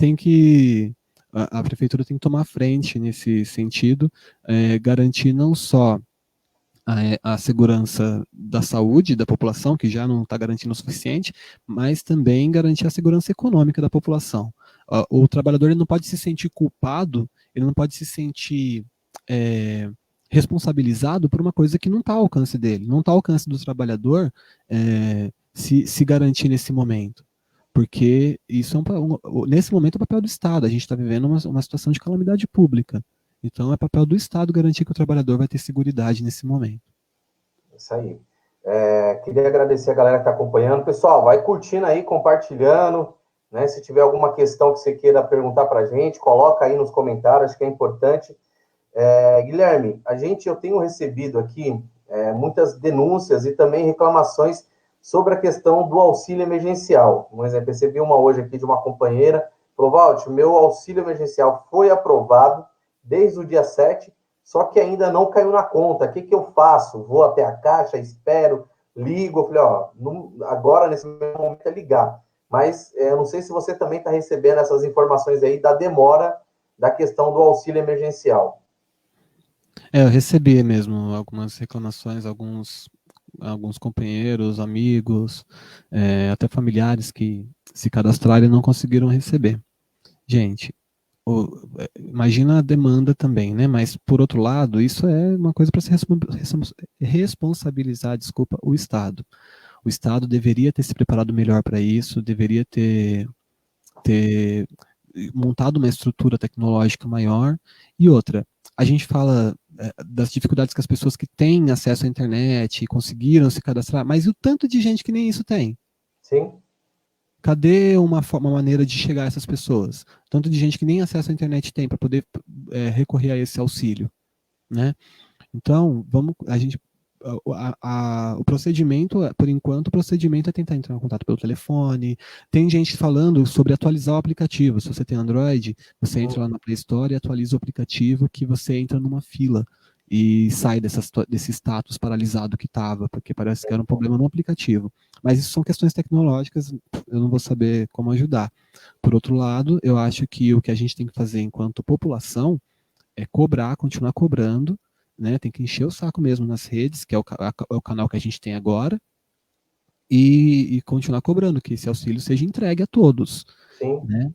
a Prefeitura tem que tomar frente nesse sentido, garantir não só a segurança da saúde da população, que já não está garantindo o suficiente, mas também garantir a segurança econômica da população. O trabalhador ele não pode se sentir culpado, ele não pode se sentir responsabilizado por uma coisa que não está ao alcance dele, não está ao alcance do trabalhador se garantir nesse momento. Porque isso nesse momento é o papel do Estado, a gente está vivendo uma situação de calamidade pública. Então é papel do Estado garantir que o trabalhador vai ter seguridade nesse momento. Isso aí. Queria agradecer a galera que está acompanhando. Pessoal, vai curtindo aí, compartilhando, né? Se tiver alguma questão que você queira perguntar para a gente, coloca aí nos comentários, acho que é importante. Guilherme, eu tenho recebido aqui muitas denúncias e também reclamações sobre a questão do auxílio emergencial. Por exemplo, recebi uma hoje aqui de uma companheira, falou, Valdir, meu auxílio emergencial foi aprovado desde o dia 7, só que ainda não caiu na conta. O que eu faço? Vou até a Caixa, espero, ligo. Eu falei, agora, nesse momento, é ligar. Mas eu não sei se você também está recebendo essas informações aí da demora da questão do auxílio emergencial. Eu recebi mesmo algumas reclamações, alguns companheiros, amigos, até familiares que se cadastraram e não conseguiram receber. Gente, imagina a demanda também, né? Mas, por outro lado, isso é uma coisa para se responsabilizar, o Estado. O Estado deveria ter se preparado melhor para isso, deveria ter montado uma estrutura tecnológica maior. E outra, a gente fala das dificuldades que as pessoas que têm acesso à internet conseguiram se cadastrar, mas e o tanto de gente que nem isso tem? Sim. Cadê uma maneira de chegar a essas pessoas? Tanto de gente que nem acesso à internet tem para poder recorrer a esse auxílio, né? Então, o procedimento, por enquanto, o procedimento é tentar entrar em contato pelo telefone. Tem gente falando sobre atualizar o aplicativo. Se você tem Android, você entra lá na Play Store e atualiza o aplicativo, que você entra numa fila e sai desse status paralisado que estava, porque parece que era um problema no aplicativo. Mas isso são questões tecnológicas, eu não vou saber como ajudar. Por outro lado, eu acho que o que a gente tem que fazer enquanto população é continuar cobrando, né? Tem que encher o saco mesmo nas redes, que é o canal que a gente tem agora, e continuar cobrando que esse auxílio seja entregue a todos. Sim. Né?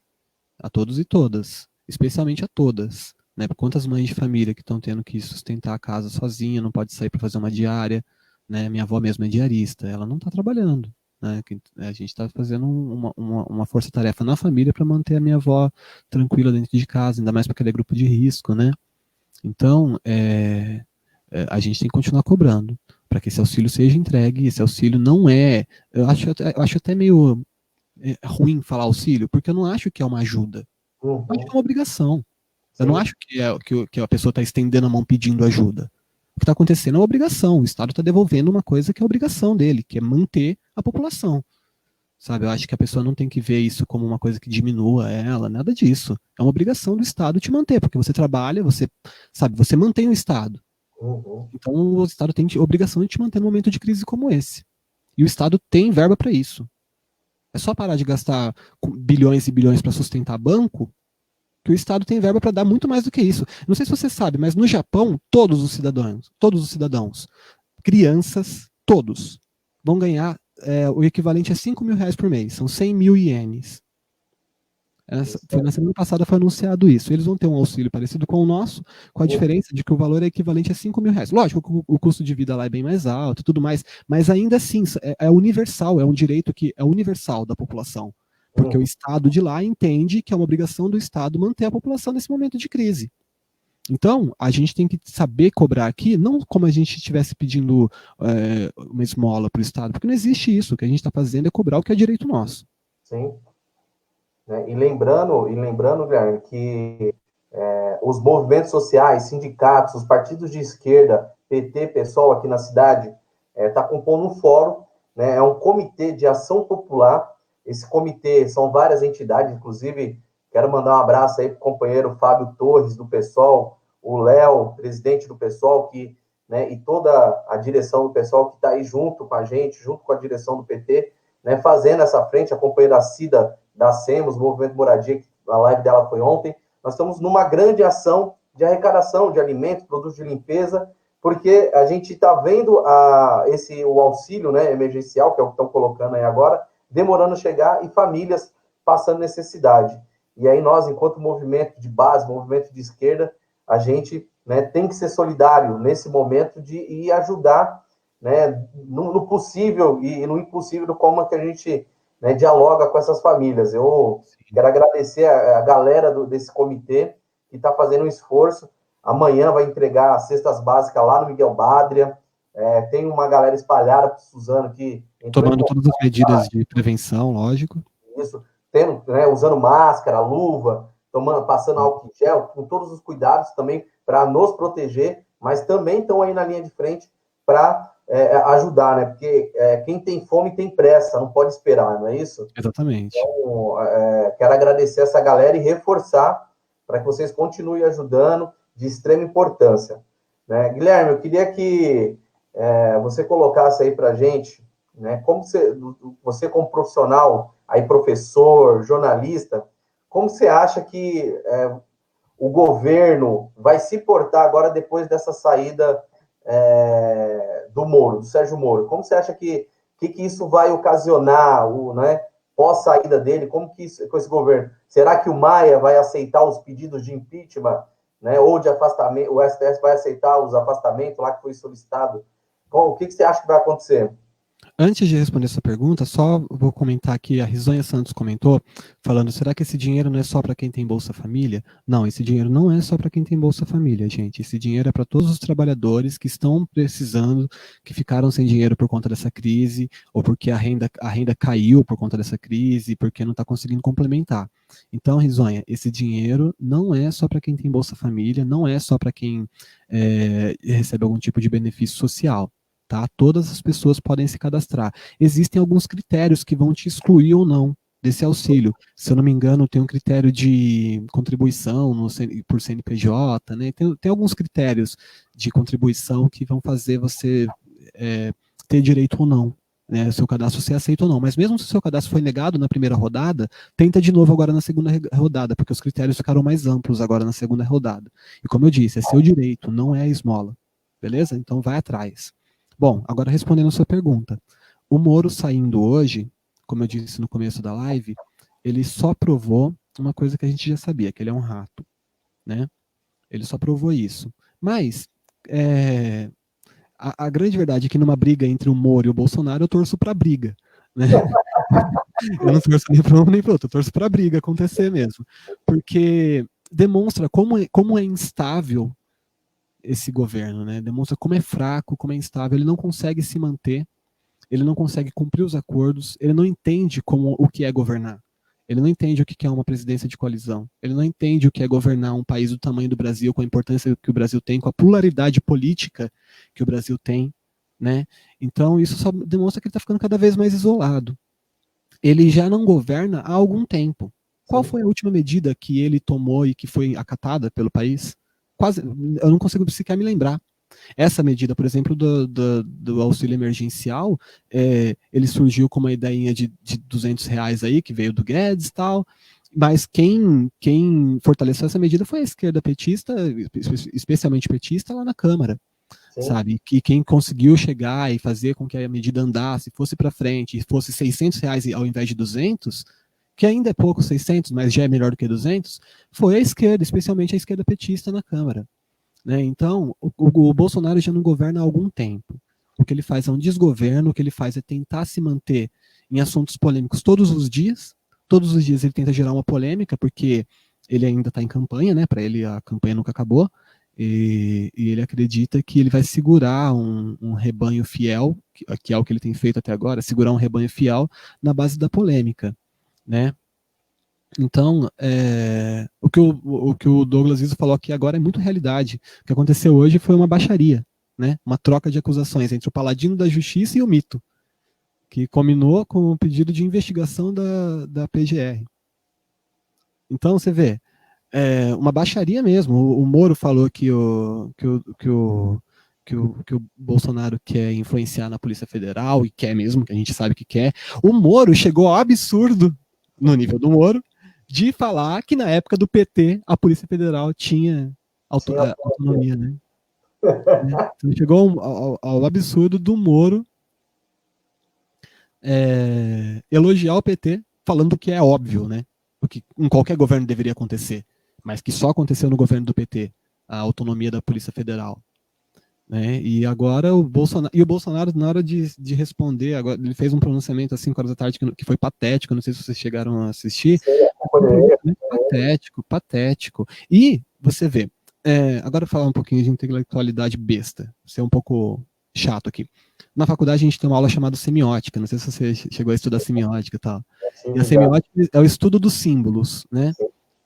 A todos e todas, especialmente a todas. Né? Por quantas mães de família que estão tendo que sustentar a casa sozinha, não pode sair para fazer uma diária, né? Minha avó mesmo é diarista, ela não está trabalhando. Né? A gente está fazendo uma força-tarefa na família para manter a minha avó tranquila dentro de casa, ainda mais porque ela é grupo de risco, né? Então, a gente tem que continuar cobrando para que esse auxílio seja entregue. Esse auxílio não é... Eu acho até meio ruim falar auxílio, porque eu não acho que é uma ajuda. Eu acho que é uma obrigação. Eu não acho que a pessoa está estendendo a mão pedindo ajuda. O que está acontecendo é uma obrigação. O Estado está devolvendo uma coisa que é obrigação dele, que é manter a população. sabe? Eu acho que a pessoa não tem que ver isso como uma coisa que diminua ela, nada disso. É uma obrigação do Estado te manter, porque você trabalha, você, sabe, você mantém o Estado. Uhum. Então o Estado tem obrigação de te manter num momento de crise como esse. E o Estado tem verba para isso. É só parar de gastar bilhões e bilhões para sustentar banco, que o Estado tem verba para dar muito mais do que isso. Não sei se você sabe, mas no Japão, todos os cidadãos, crianças, todos, vão ganhar o equivalente a 5 mil reais por mês. São 100 mil ienes. Na semana passada foi anunciado isso. Eles vão ter um auxílio parecido com o nosso, com a diferença de que o valor é equivalente a 5 mil reais. Lógico que o custo de vida lá é bem mais alto e tudo mais, mas ainda assim é universal, é um direito que é universal da população. Porque o Uhum. Estado de lá entende que é uma obrigação do Estado manter a população nesse momento de crise. Então, a gente tem que saber cobrar aqui, não como a gente estivesse pedindo uma esmola para o Estado, porque não existe isso. O que a gente está fazendo é cobrar o que é direito nosso. Sim. Né? E lembrando, Guilherme, que os movimentos sociais, sindicatos, os partidos de esquerda, PT, PSOL aqui na cidade, está compondo um fórum, né? É um comitê de ação popular. Esse comitê são várias entidades, inclusive quero mandar um abraço aí para o companheiro Fábio Torres, do PSOL, o Léo, presidente do PSOL, que, né, e toda a direção do PSOL que está aí junto com a gente, junto com a direção do PT, né, fazendo essa frente, a companheira Cida da SEMOS, Movimento Moradia, a live dela foi ontem. Nós estamos numa grande ação de arrecadação de alimentos, produtos de limpeza, porque a gente está vendo o auxílio, né, emergencial, que é o que estão colocando aí agora, demorando a chegar e famílias passando necessidade. E aí nós, enquanto movimento de base, movimento de esquerda, a gente, né, tem que ser solidário nesse momento de ir ajudar, né, no possível e no impossível, como é que a gente, né, dialoga com essas famílias. Eu quero agradecer a galera desse comitê que está fazendo um esforço. Amanhã vai entregar as cestas básicas lá no Miguel Badria. Tem uma galera espalhada para Suzano que entrou em Tomando todas as medidas contato, de prevenção, lógico. isso, tendo, né, usando máscara, luva, passando álcool em gel, com todos os cuidados também para nos proteger, mas também estão aí na linha de frente para ajudar, né? Porque quem tem fome tem pressa, não pode esperar, não é isso? Exatamente. Então, quero agradecer essa galera e reforçar para que vocês continuem ajudando, de extrema importância. Né? Guilherme, eu queria que você colocasse aí para a gente, né, como você como profissional, aí professor, jornalista, como você acha que o governo vai se portar agora depois dessa saída do Moro, do Sérgio Moro? Como você acha que isso vai ocasionar, né, pós saída dele? Como que isso, com esse governo? Será que o Maia vai aceitar os pedidos de impeachment, né, ou de afastamento? O STF vai aceitar os afastamentos lá que foi solicitado? O que você acha que vai acontecer? Antes de responder essa pergunta, só vou comentar aqui, a Risonha Santos comentou, falando, será que esse dinheiro não é só para quem tem Bolsa Família? Não, esse dinheiro não é só para quem tem Bolsa Família, gente. Esse dinheiro é para todos os trabalhadores que estão precisando, que ficaram sem dinheiro por conta dessa crise, ou porque a renda caiu por conta dessa crise, porque não está conseguindo complementar. Então, Risonha, esse dinheiro não é só para quem tem Bolsa Família, não é só para quem recebe algum tipo de benefício social. Tá? Todas as pessoas podem se cadastrar. Existem alguns critérios que vão te excluir ou não desse auxílio. Se eu não me engano, tem um critério de contribuição por CNPJ, né? Tem alguns critérios de contribuição que vão fazer você ter direito ou não. Né, o seu cadastro ser aceito ou não. Mas mesmo se o seu cadastro foi negado na primeira rodada, tenta de novo agora na segunda rodada, porque os critérios ficaram mais amplos agora na segunda rodada. E como eu disse, é seu direito, não é a esmola. Beleza? Então vai atrás. Bom, agora respondendo a sua pergunta. O Moro saindo hoje, como eu disse no começo da live, ele só provou uma coisa que a gente já sabia, que ele é um rato, né? Ele só provou isso. Mas a grande verdade é que numa briga entre o Moro e o Bolsonaro, eu torço para a briga, né? Eu não torço nem para um nem para outro, eu torço para a briga acontecer mesmo. Porque demonstra como é instável esse governo, né? Demonstra como é fraco, como é instável, ele não consegue se manter, ele não consegue cumprir os acordos, ele não entende o que é governar. Ele não entende o que é uma presidência de coalizão. Ele não entende o que é governar um país do tamanho do Brasil, com a importância que o Brasil tem, com a pluralidade política que o Brasil tem, né? Então isso só demonstra que ele está ficando cada vez mais isolado. ele já não governa há algum tempo. Qual Sim. foi a última medida que ele tomou e que foi acatada pelo país? Quase, eu não consigo sequer me lembrar. Essa medida, por exemplo, do auxílio emergencial, ele surgiu com uma ideinha de R$ 200 aí, que veio do Guedes e tal, mas quem fortaleceu essa medida foi a esquerda petista, especialmente petista, lá na Câmara, Sim. sabe? Que quem conseguiu chegar e fazer com que a medida andasse, fosse para frente, e fosse R$ 600 ao invés de 200, que ainda é pouco 600, mas já é melhor do que 200, foi a esquerda, especialmente a esquerda petista na Câmara. Né? Então, o Bolsonaro já não governa há algum tempo. O que ele faz é um desgoverno, o que ele faz é tentar se manter em assuntos polêmicos todos os dias. Todos os dias ele tenta gerar uma polêmica, porque ele ainda está em campanha, né? Para ele a campanha nunca acabou. E ele acredita que ele vai segurar um rebanho fiel, que é o que ele tem feito até agora, segurar um rebanho fiel na base da polêmica, né? Então, o que o Douglas Iso falou aqui agora é muito realidade. O que aconteceu hoje foi uma baixaria, né? Uma troca de acusações entre o paladino da justiça e o mito, que culminou com o pedido de investigação da PGR. Então, você vê, uma baixaria mesmo. O Moro falou que o Bolsonaro quer influenciar na Polícia Federal, e quer mesmo, que a gente sabe que quer. O Moro chegou ao absurdo, no nível do Moro, de falar que na época do PT a Polícia Federal tinha Tinha autonomia, né? Então chegou ao absurdo do Moro elogiar o PT, falando que é óbvio, né? O que em qualquer governo deveria acontecer, mas que só aconteceu no governo do PT, a autonomia da Polícia Federal. Né? E agora o Bolsonaro, na hora de responder, agora, ele fez um pronunciamento às 5 horas da tarde que foi patético, não sei se vocês chegaram a assistir. Um pronunciamento patético, patético. E você vê, agora falar um pouquinho de intelectualidade besta, ser um pouco chato aqui. Na faculdade a gente tem uma aula chamada semiótica, não sei se você chegou a estudar semiótica e tal. E a semiótica é o estudo dos símbolos, né?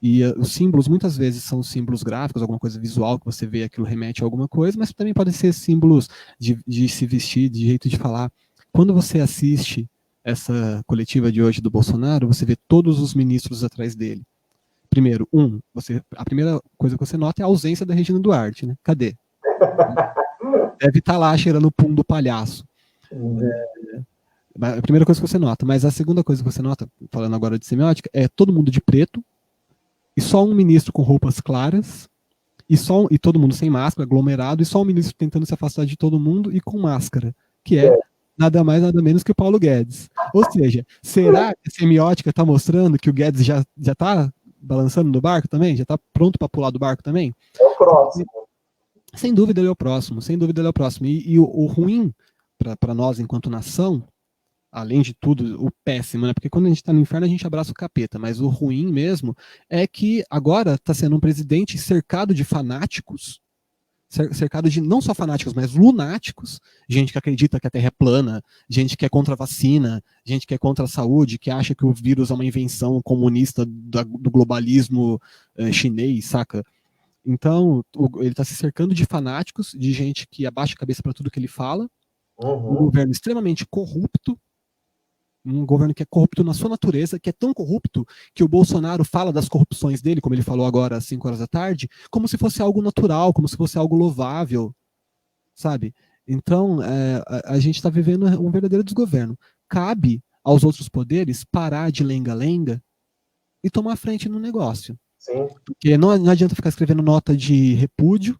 E os símbolos muitas vezes são símbolos gráficos, alguma coisa visual que você vê aquilo remete a alguma coisa, mas também podem ser símbolos de se vestir, de jeito de falar. Quando você assiste essa coletiva de hoje do Bolsonaro, você vê todos os ministros atrás dele. Primeiro, a primeira coisa que você nota é a ausência da Regina Duarte, né? Cadê? Deve estar lá cheirando o pum do palhaço. A primeira coisa que você nota, mas a segunda coisa que você nota, falando agora de semiótica, é todo mundo de preto, e só um ministro com roupas claras, e todo mundo sem máscara, aglomerado, e só um ministro tentando se afastar de todo mundo e com máscara, que é nada mais, nada menos que o Paulo Guedes. Ou seja, será que a semiótica está mostrando que o Guedes já está balançando no barco também? Já está pronto para pular do barco também? É o próximo. Sem dúvida ele é o próximo, sem dúvida ele é o próximo. E o ruim para nós enquanto nação, além de tudo, o péssimo, né? Porque quando a gente está no inferno, a gente abraça o capeta, mas o ruim mesmo é que agora está sendo um presidente cercado de fanáticos, cercado de não só fanáticos, mas lunáticos, gente que acredita que a Terra é plana, gente que é contra a vacina, gente que é contra a saúde, que acha que o vírus é uma invenção comunista do globalismo chinês, saca? Então, ele está se cercando de fanáticos, de gente que abaixa a cabeça para tudo que ele fala, um governo extremamente corrupto, um governo que é corrupto na sua natureza, que é tão corrupto que o Bolsonaro fala das corrupções dele, como ele falou agora às 5 horas da tarde, como se fosse algo natural, como se fosse algo louvável, sabe? Então, a gente está vivendo um verdadeiro desgoverno. Cabe aos outros poderes parar de lenga-lenga e tomar frente no negócio. Sim. Porque não adianta ficar escrevendo nota de repúdio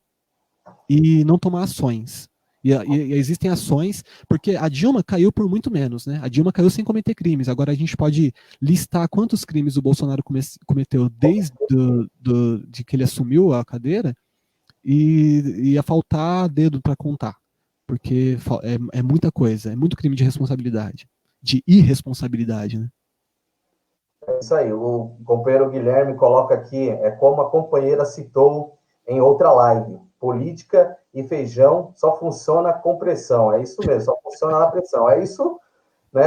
e não tomar ações. E existem ações, porque a Dilma caiu por muito menos, né? A Dilma caiu sem cometer crimes. Agora a gente pode listar quantos crimes o Bolsonaro cometeu desde de que ele assumiu a cadeira e ia faltar dedo para contar. Porque é muita coisa, é muito crime de responsabilidade, de irresponsabilidade, né? É isso aí. O companheiro Guilherme coloca aqui, como a companheira citou em outra live, política e feijão só funciona com pressão. É isso mesmo, só funciona na pressão. É isso, né?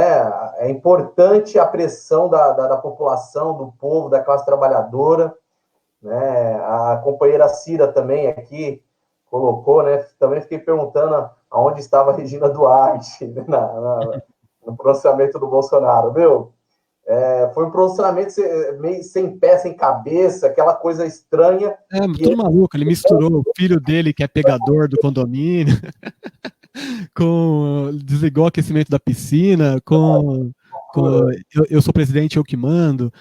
É importante a pressão da população, do povo, da classe trabalhadora. Né? A companheira Cira também aqui colocou, né? Também fiquei perguntando aonde estava a Regina Duarte, né? No pronunciamento do Bolsonaro, viu? Foi um posicionamento meio sem pé, sem cabeça, aquela coisa estranha. Tudo maluco, ele misturou o filho dele, que é pegador do condomínio, desligou o aquecimento da piscina, eu sou presidente, eu que mando.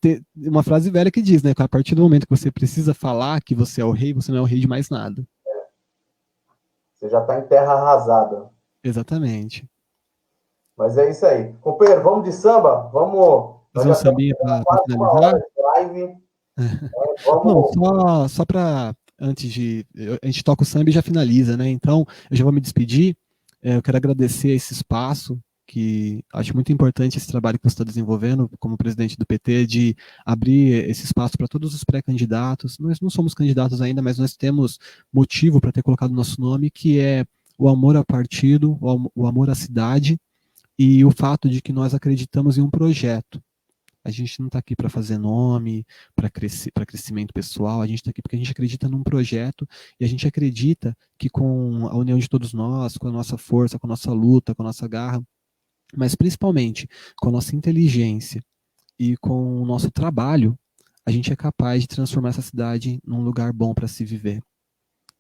Tem uma frase velha que diz, né, que a partir do momento que você precisa falar que você é o rei, você não é o rei de mais nada. Você já está em terra arrasada. Exatamente. Mas é isso aí. Companheiro, vamos de samba? Vamos. Fazer um sambinha para finalizar? Live. Vamos. Não, só para antes de. A gente toca o samba e já finaliza, né? Então, eu já vou me despedir. Eu quero agradecer esse espaço, que acho muito importante esse trabalho que você está desenvolvendo como presidente do PT, de abrir esse espaço para todos os pré-candidatos. Nós não somos candidatos ainda, mas nós temos motivo para ter colocado nosso nome, que é o amor ao partido, o amor à cidade e o fato de que nós acreditamos em um projeto. A gente não está aqui para fazer nome, para crescimento pessoal, a gente está aqui porque a gente acredita num projeto e a gente acredita que com a união de todos nós, com a nossa força, com a nossa luta, com a nossa garra, mas principalmente com a nossa inteligência e com o nosso trabalho, a gente é capaz de transformar essa cidade num lugar bom para se viver.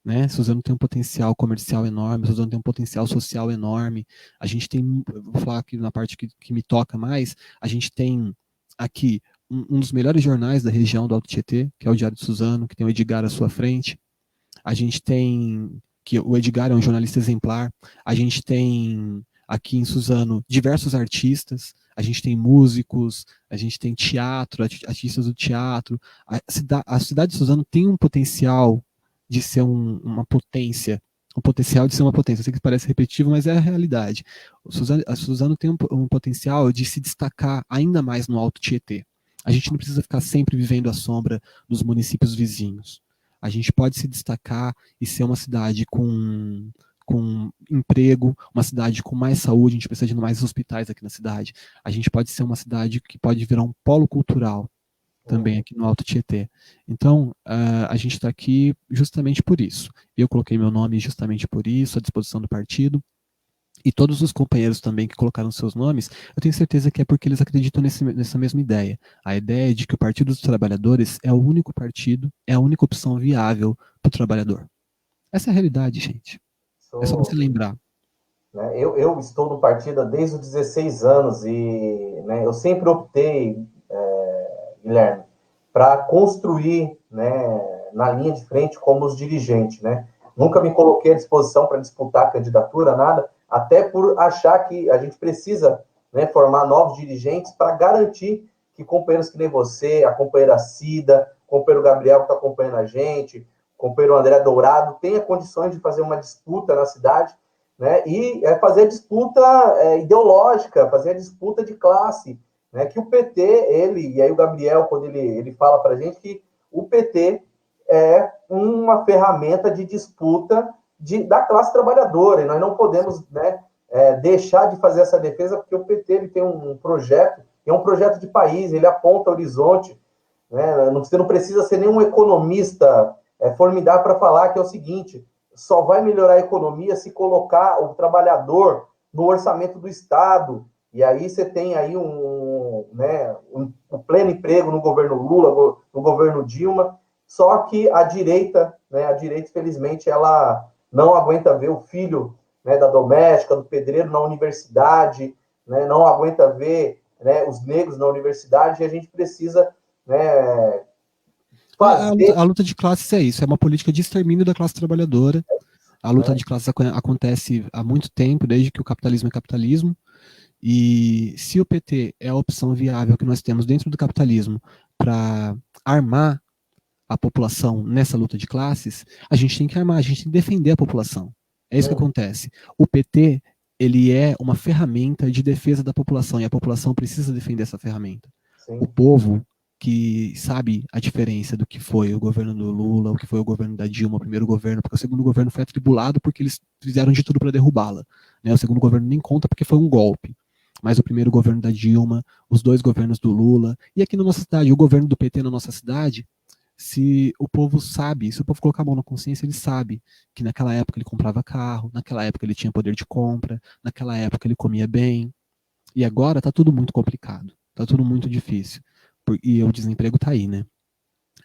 Né? Suzano tem um potencial comercial enorme, Suzano tem um potencial social enorme. A gente tem, vou falar aqui na parte que me toca mais, a gente tem aqui um dos melhores jornais da região do Alto Tietê, que é o Diário de Suzano, que tem o Edgar à sua frente. A gente tem, que o Edgar é um jornalista exemplar. A gente tem aqui em Suzano diversos artistas. A gente tem músicos, a gente tem teatro, artistas do teatro. A cidade de Suzano tem um potencial de ser uma potência, o potencial de ser uma potência. Eu sei que parece repetitivo, mas é a realidade. A Suzano tem um potencial de se destacar ainda mais no Alto Tietê. A gente não precisa ficar sempre vivendo à sombra dos municípios vizinhos. A gente pode se destacar e ser uma cidade com emprego, uma cidade com mais saúde, a gente precisa de mais hospitais aqui na cidade. A gente pode ser uma cidade que pode virar um polo cultural também aqui no Alto Tietê. Então, a gente está aqui justamente por isso. Eu coloquei meu nome justamente por isso, à disposição do partido. E todos os companheiros também que colocaram seus nomes, eu tenho certeza que é porque eles acreditam nessa mesma ideia. A ideia de que o Partido dos Trabalhadores é o único partido, é a única opção viável para o trabalhador. Essa é a realidade, gente. É só você lembrar. Eu estou no partido desde os 16 anos e eu sempre optei, Guilherme, para construir na linha de frente como os dirigentes. Nunca me coloquei à disposição para disputar candidatura, nada, até por achar que a gente precisa formar novos dirigentes para garantir que companheiros que nem você, a companheira Cida, o companheiro Gabriel que está acompanhando a gente, o companheiro André Dourado, tenha condições de fazer uma disputa na cidade, e fazer a disputa ideológica, fazer a disputa de classe, que o PT, e aí o Gabriel, quando ele fala para a gente que o PT é uma ferramenta de disputa da classe trabalhadora, e nós não podemos deixar de fazer essa defesa, porque o PT ele tem um projeto, é um projeto de país, ele aponta horizonte, você não precisa ser nenhum economista formidável para falar que é o seguinte: só vai melhorar a economia se colocar o trabalhador no orçamento do Estado. E aí você tem aí um pleno emprego no governo Lula, no governo Dilma. Só que a direita, infelizmente, ela não aguenta ver o filho da doméstica, do pedreiro na universidade, não aguenta ver os negros na universidade, e a gente precisa A luta de classes é isso, é uma política de extermínio da classe trabalhadora. A luta de classes acontece há muito tempo, desde que o capitalismo é capitalismo. E se o PT é a opção viável que nós temos dentro do capitalismo para armar a população nessa luta de classes, a gente tem que armar, a gente tem que defender a população. É isso que acontece. O PT, ele é uma ferramenta de defesa da população, e a população precisa defender essa ferramenta. Sim. O povo que sabe a diferença do que foi o governo do Lula, o que foi o governo da Dilma, o primeiro governo, porque o segundo governo foi atribulado porque eles fizeram de tudo para derrubá-la. O segundo governo nem conta porque foi um golpe. Mas o primeiro governo da Dilma, os dois governos do Lula, e aqui na nossa cidade, o governo do PT na nossa cidade, se o povo sabe, se o povo colocar a mão na consciência, ele sabe que naquela época ele comprava carro, naquela época ele tinha poder de compra, naquela época ele comia bem. E agora está tudo muito complicado, está tudo muito difícil. E o desemprego está aí, né?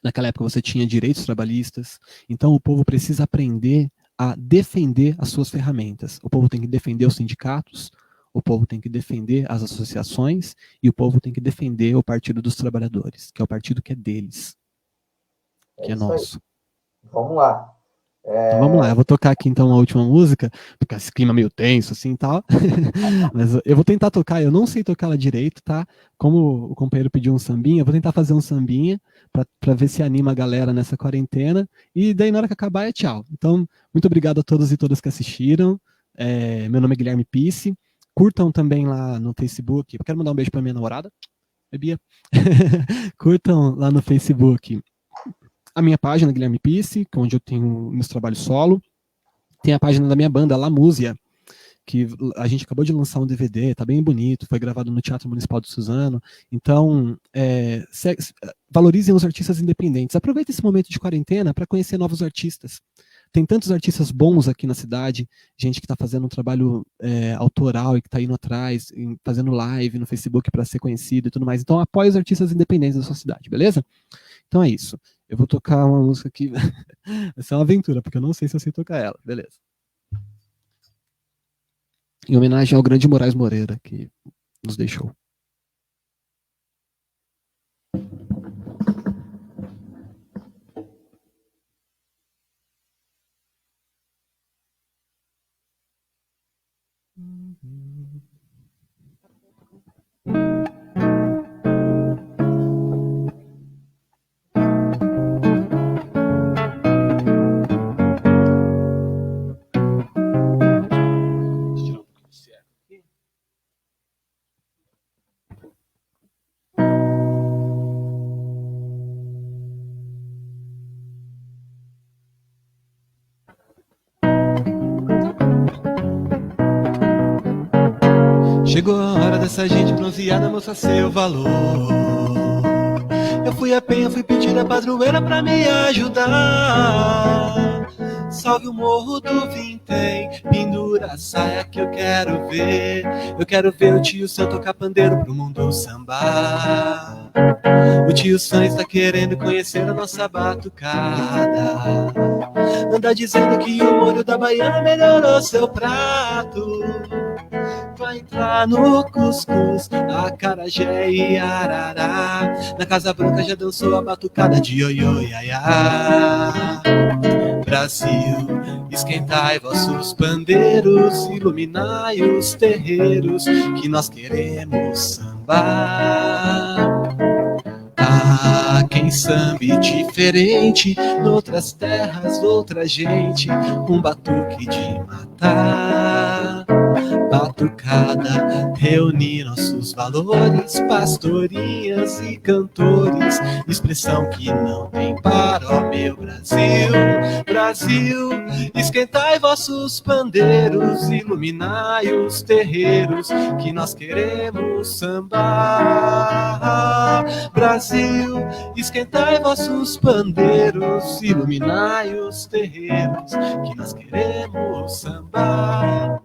Naquela época você tinha direitos trabalhistas, então o povo precisa aprender a defender as suas ferramentas. O povo tem que defender os sindicatos, o povo tem que defender as associações e o povo tem que defender o Partido dos Trabalhadores, que é o partido que é deles, que é nosso. Aí. Vamos lá. Então vamos lá, eu vou tocar aqui então a última música, porque esse clima meio tenso assim e tal. Mas eu vou tentar tocar, eu não sei tocar ela direito, tá? Como o companheiro pediu um sambinha, eu vou tentar fazer um sambinha para ver se anima a galera nessa quarentena. E daí na hora que acabar é tchau. Então, muito obrigado a todos e todas que assistiram. Meu nome é Guilherme Pisse. Curtam também lá no Facebook. Eu quero mandar um beijo para minha namorada, Bia. Curtam lá no Facebook a minha página, Guilherme Pisse, onde eu tenho meus trabalhos solo. Tem a página da minha banda, La Músia, que a gente acabou de lançar um DVD, tá bem bonito, foi gravado no Teatro Municipal de Suzano. Então, valorizem os artistas independentes. Aproveitem esse momento de quarentena para conhecer novos artistas. Tem tantos artistas bons aqui na cidade, gente que está fazendo um trabalho autoral e que está indo atrás, fazendo live no Facebook para ser conhecido e tudo mais. Então, apoie os artistas independentes da sua cidade, beleza? Então é isso. Eu vou tocar uma música que vai ser uma aventura, porque eu não sei se eu sei tocar ela. Beleza. Em homenagem ao grande Moraes Moreira, que nos deixou. Chegou a hora dessa gente bronzeada mostrar seu valor. Eu fui a Penha, fui pedir a padroeira pra me ajudar. Salve o morro do Vintém, pendura a saia que eu quero ver. Eu quero ver o tio Sam tocar pandeiro pro mundo sambar. O tio Sam está querendo conhecer a nossa batucada. Anda dizendo que o molho da baiana melhorou seu prato. Vai entrar no cuscuz, acarajé e arará. Na Casa Branca já dançou a batucada de ioiô iaiá. Brasil, esquentai vossos pandeiros, iluminai os terreiros, que nós queremos sambar. Ah, quem sambe diferente, noutras terras, outra gente, um batuque de matar. Batucada, reunir nossos valores, pastorinhas e cantores, expressão que não tem par, ó meu Brasil. Brasil, esquentai vossos pandeiros, iluminai os terreiros, que nós queremos sambar. Brasil, esquentai vossos pandeiros, iluminai os terreiros, que nós queremos sambar.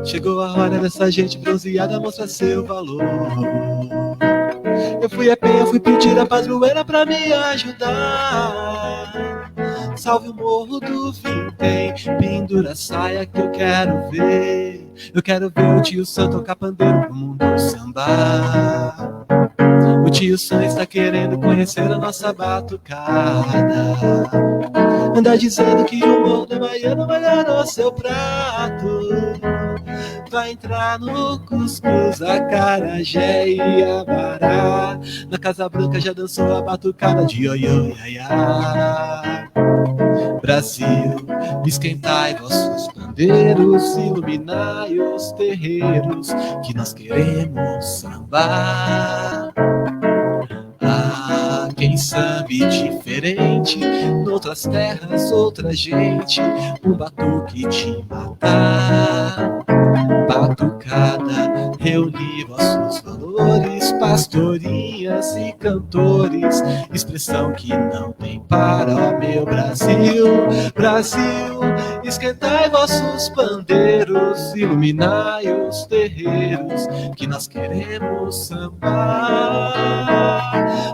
Chegou a hora dessa gente bronzeada mostrar seu valor. Eu fui a Penha, fui pedir a padroeira pra me ajudar. Salve o morro do Vintém, pendura a saia que eu quero ver. Eu quero ver o tio Sam tocar pandeiro pro mundo sambar. O tio Sam está querendo conhecer a nossa batucada. Anda dizendo que o morro da baiana melhorou seu prato. Vai entrar no cuscuz, acarajé e abará. Na Casa Branca já dançou a batucada de ioiô iaiá. Brasil, esquentai vossos pandeiros, iluminai os terreiros, que nós queremos sambar. Ah, quem sambe diferente, noutras terras, outra gente, um batuque de matar. Batucada, reunir vossos valores, pastorinhas e cantores, expressão que não tem par, ó meu Brasil. Brasil, esquentai vossos pandeiros, iluminai os terreiros, que nós queremos sambar.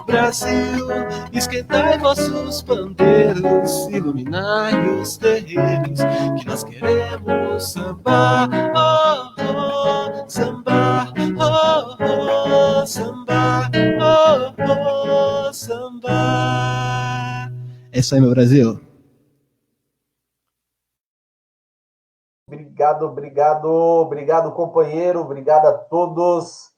Brasil, esquentai vossos pandeiros, iluminai os terreiros, que nós queremos sambar. Oh, oh, sambar, oh, oh, sambar, oh, oh, sambar. É isso aí, meu Brasil. Obrigado, companheiro. Obrigado a todos.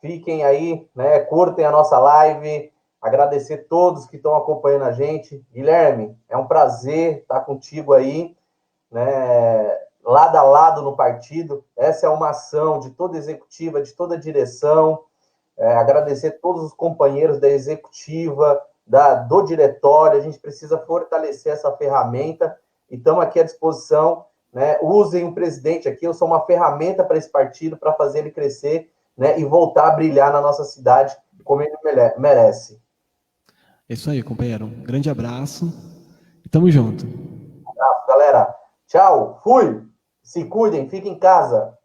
Fiquem aí, né? Curtem a nossa live. Agradecer a todos que estão acompanhando a gente. Guilherme, é um prazer estar contigo aí, né? Lado a lado no partido. Essa é uma ação de toda a executiva, de toda a direção. Agradecer a todos os companheiros da executiva, do diretório. A gente precisa fortalecer essa ferramenta e estamos aqui à disposição. Né? Usem o presidente aqui, eu sou uma ferramenta para esse partido, para fazer ele crescer, né? E voltar a brilhar na nossa cidade como ele merece. É isso aí, companheiro. Um grande abraço e tamo junto. Abraço, galera. Tchau, fui. Se cuidem, fiquem em casa.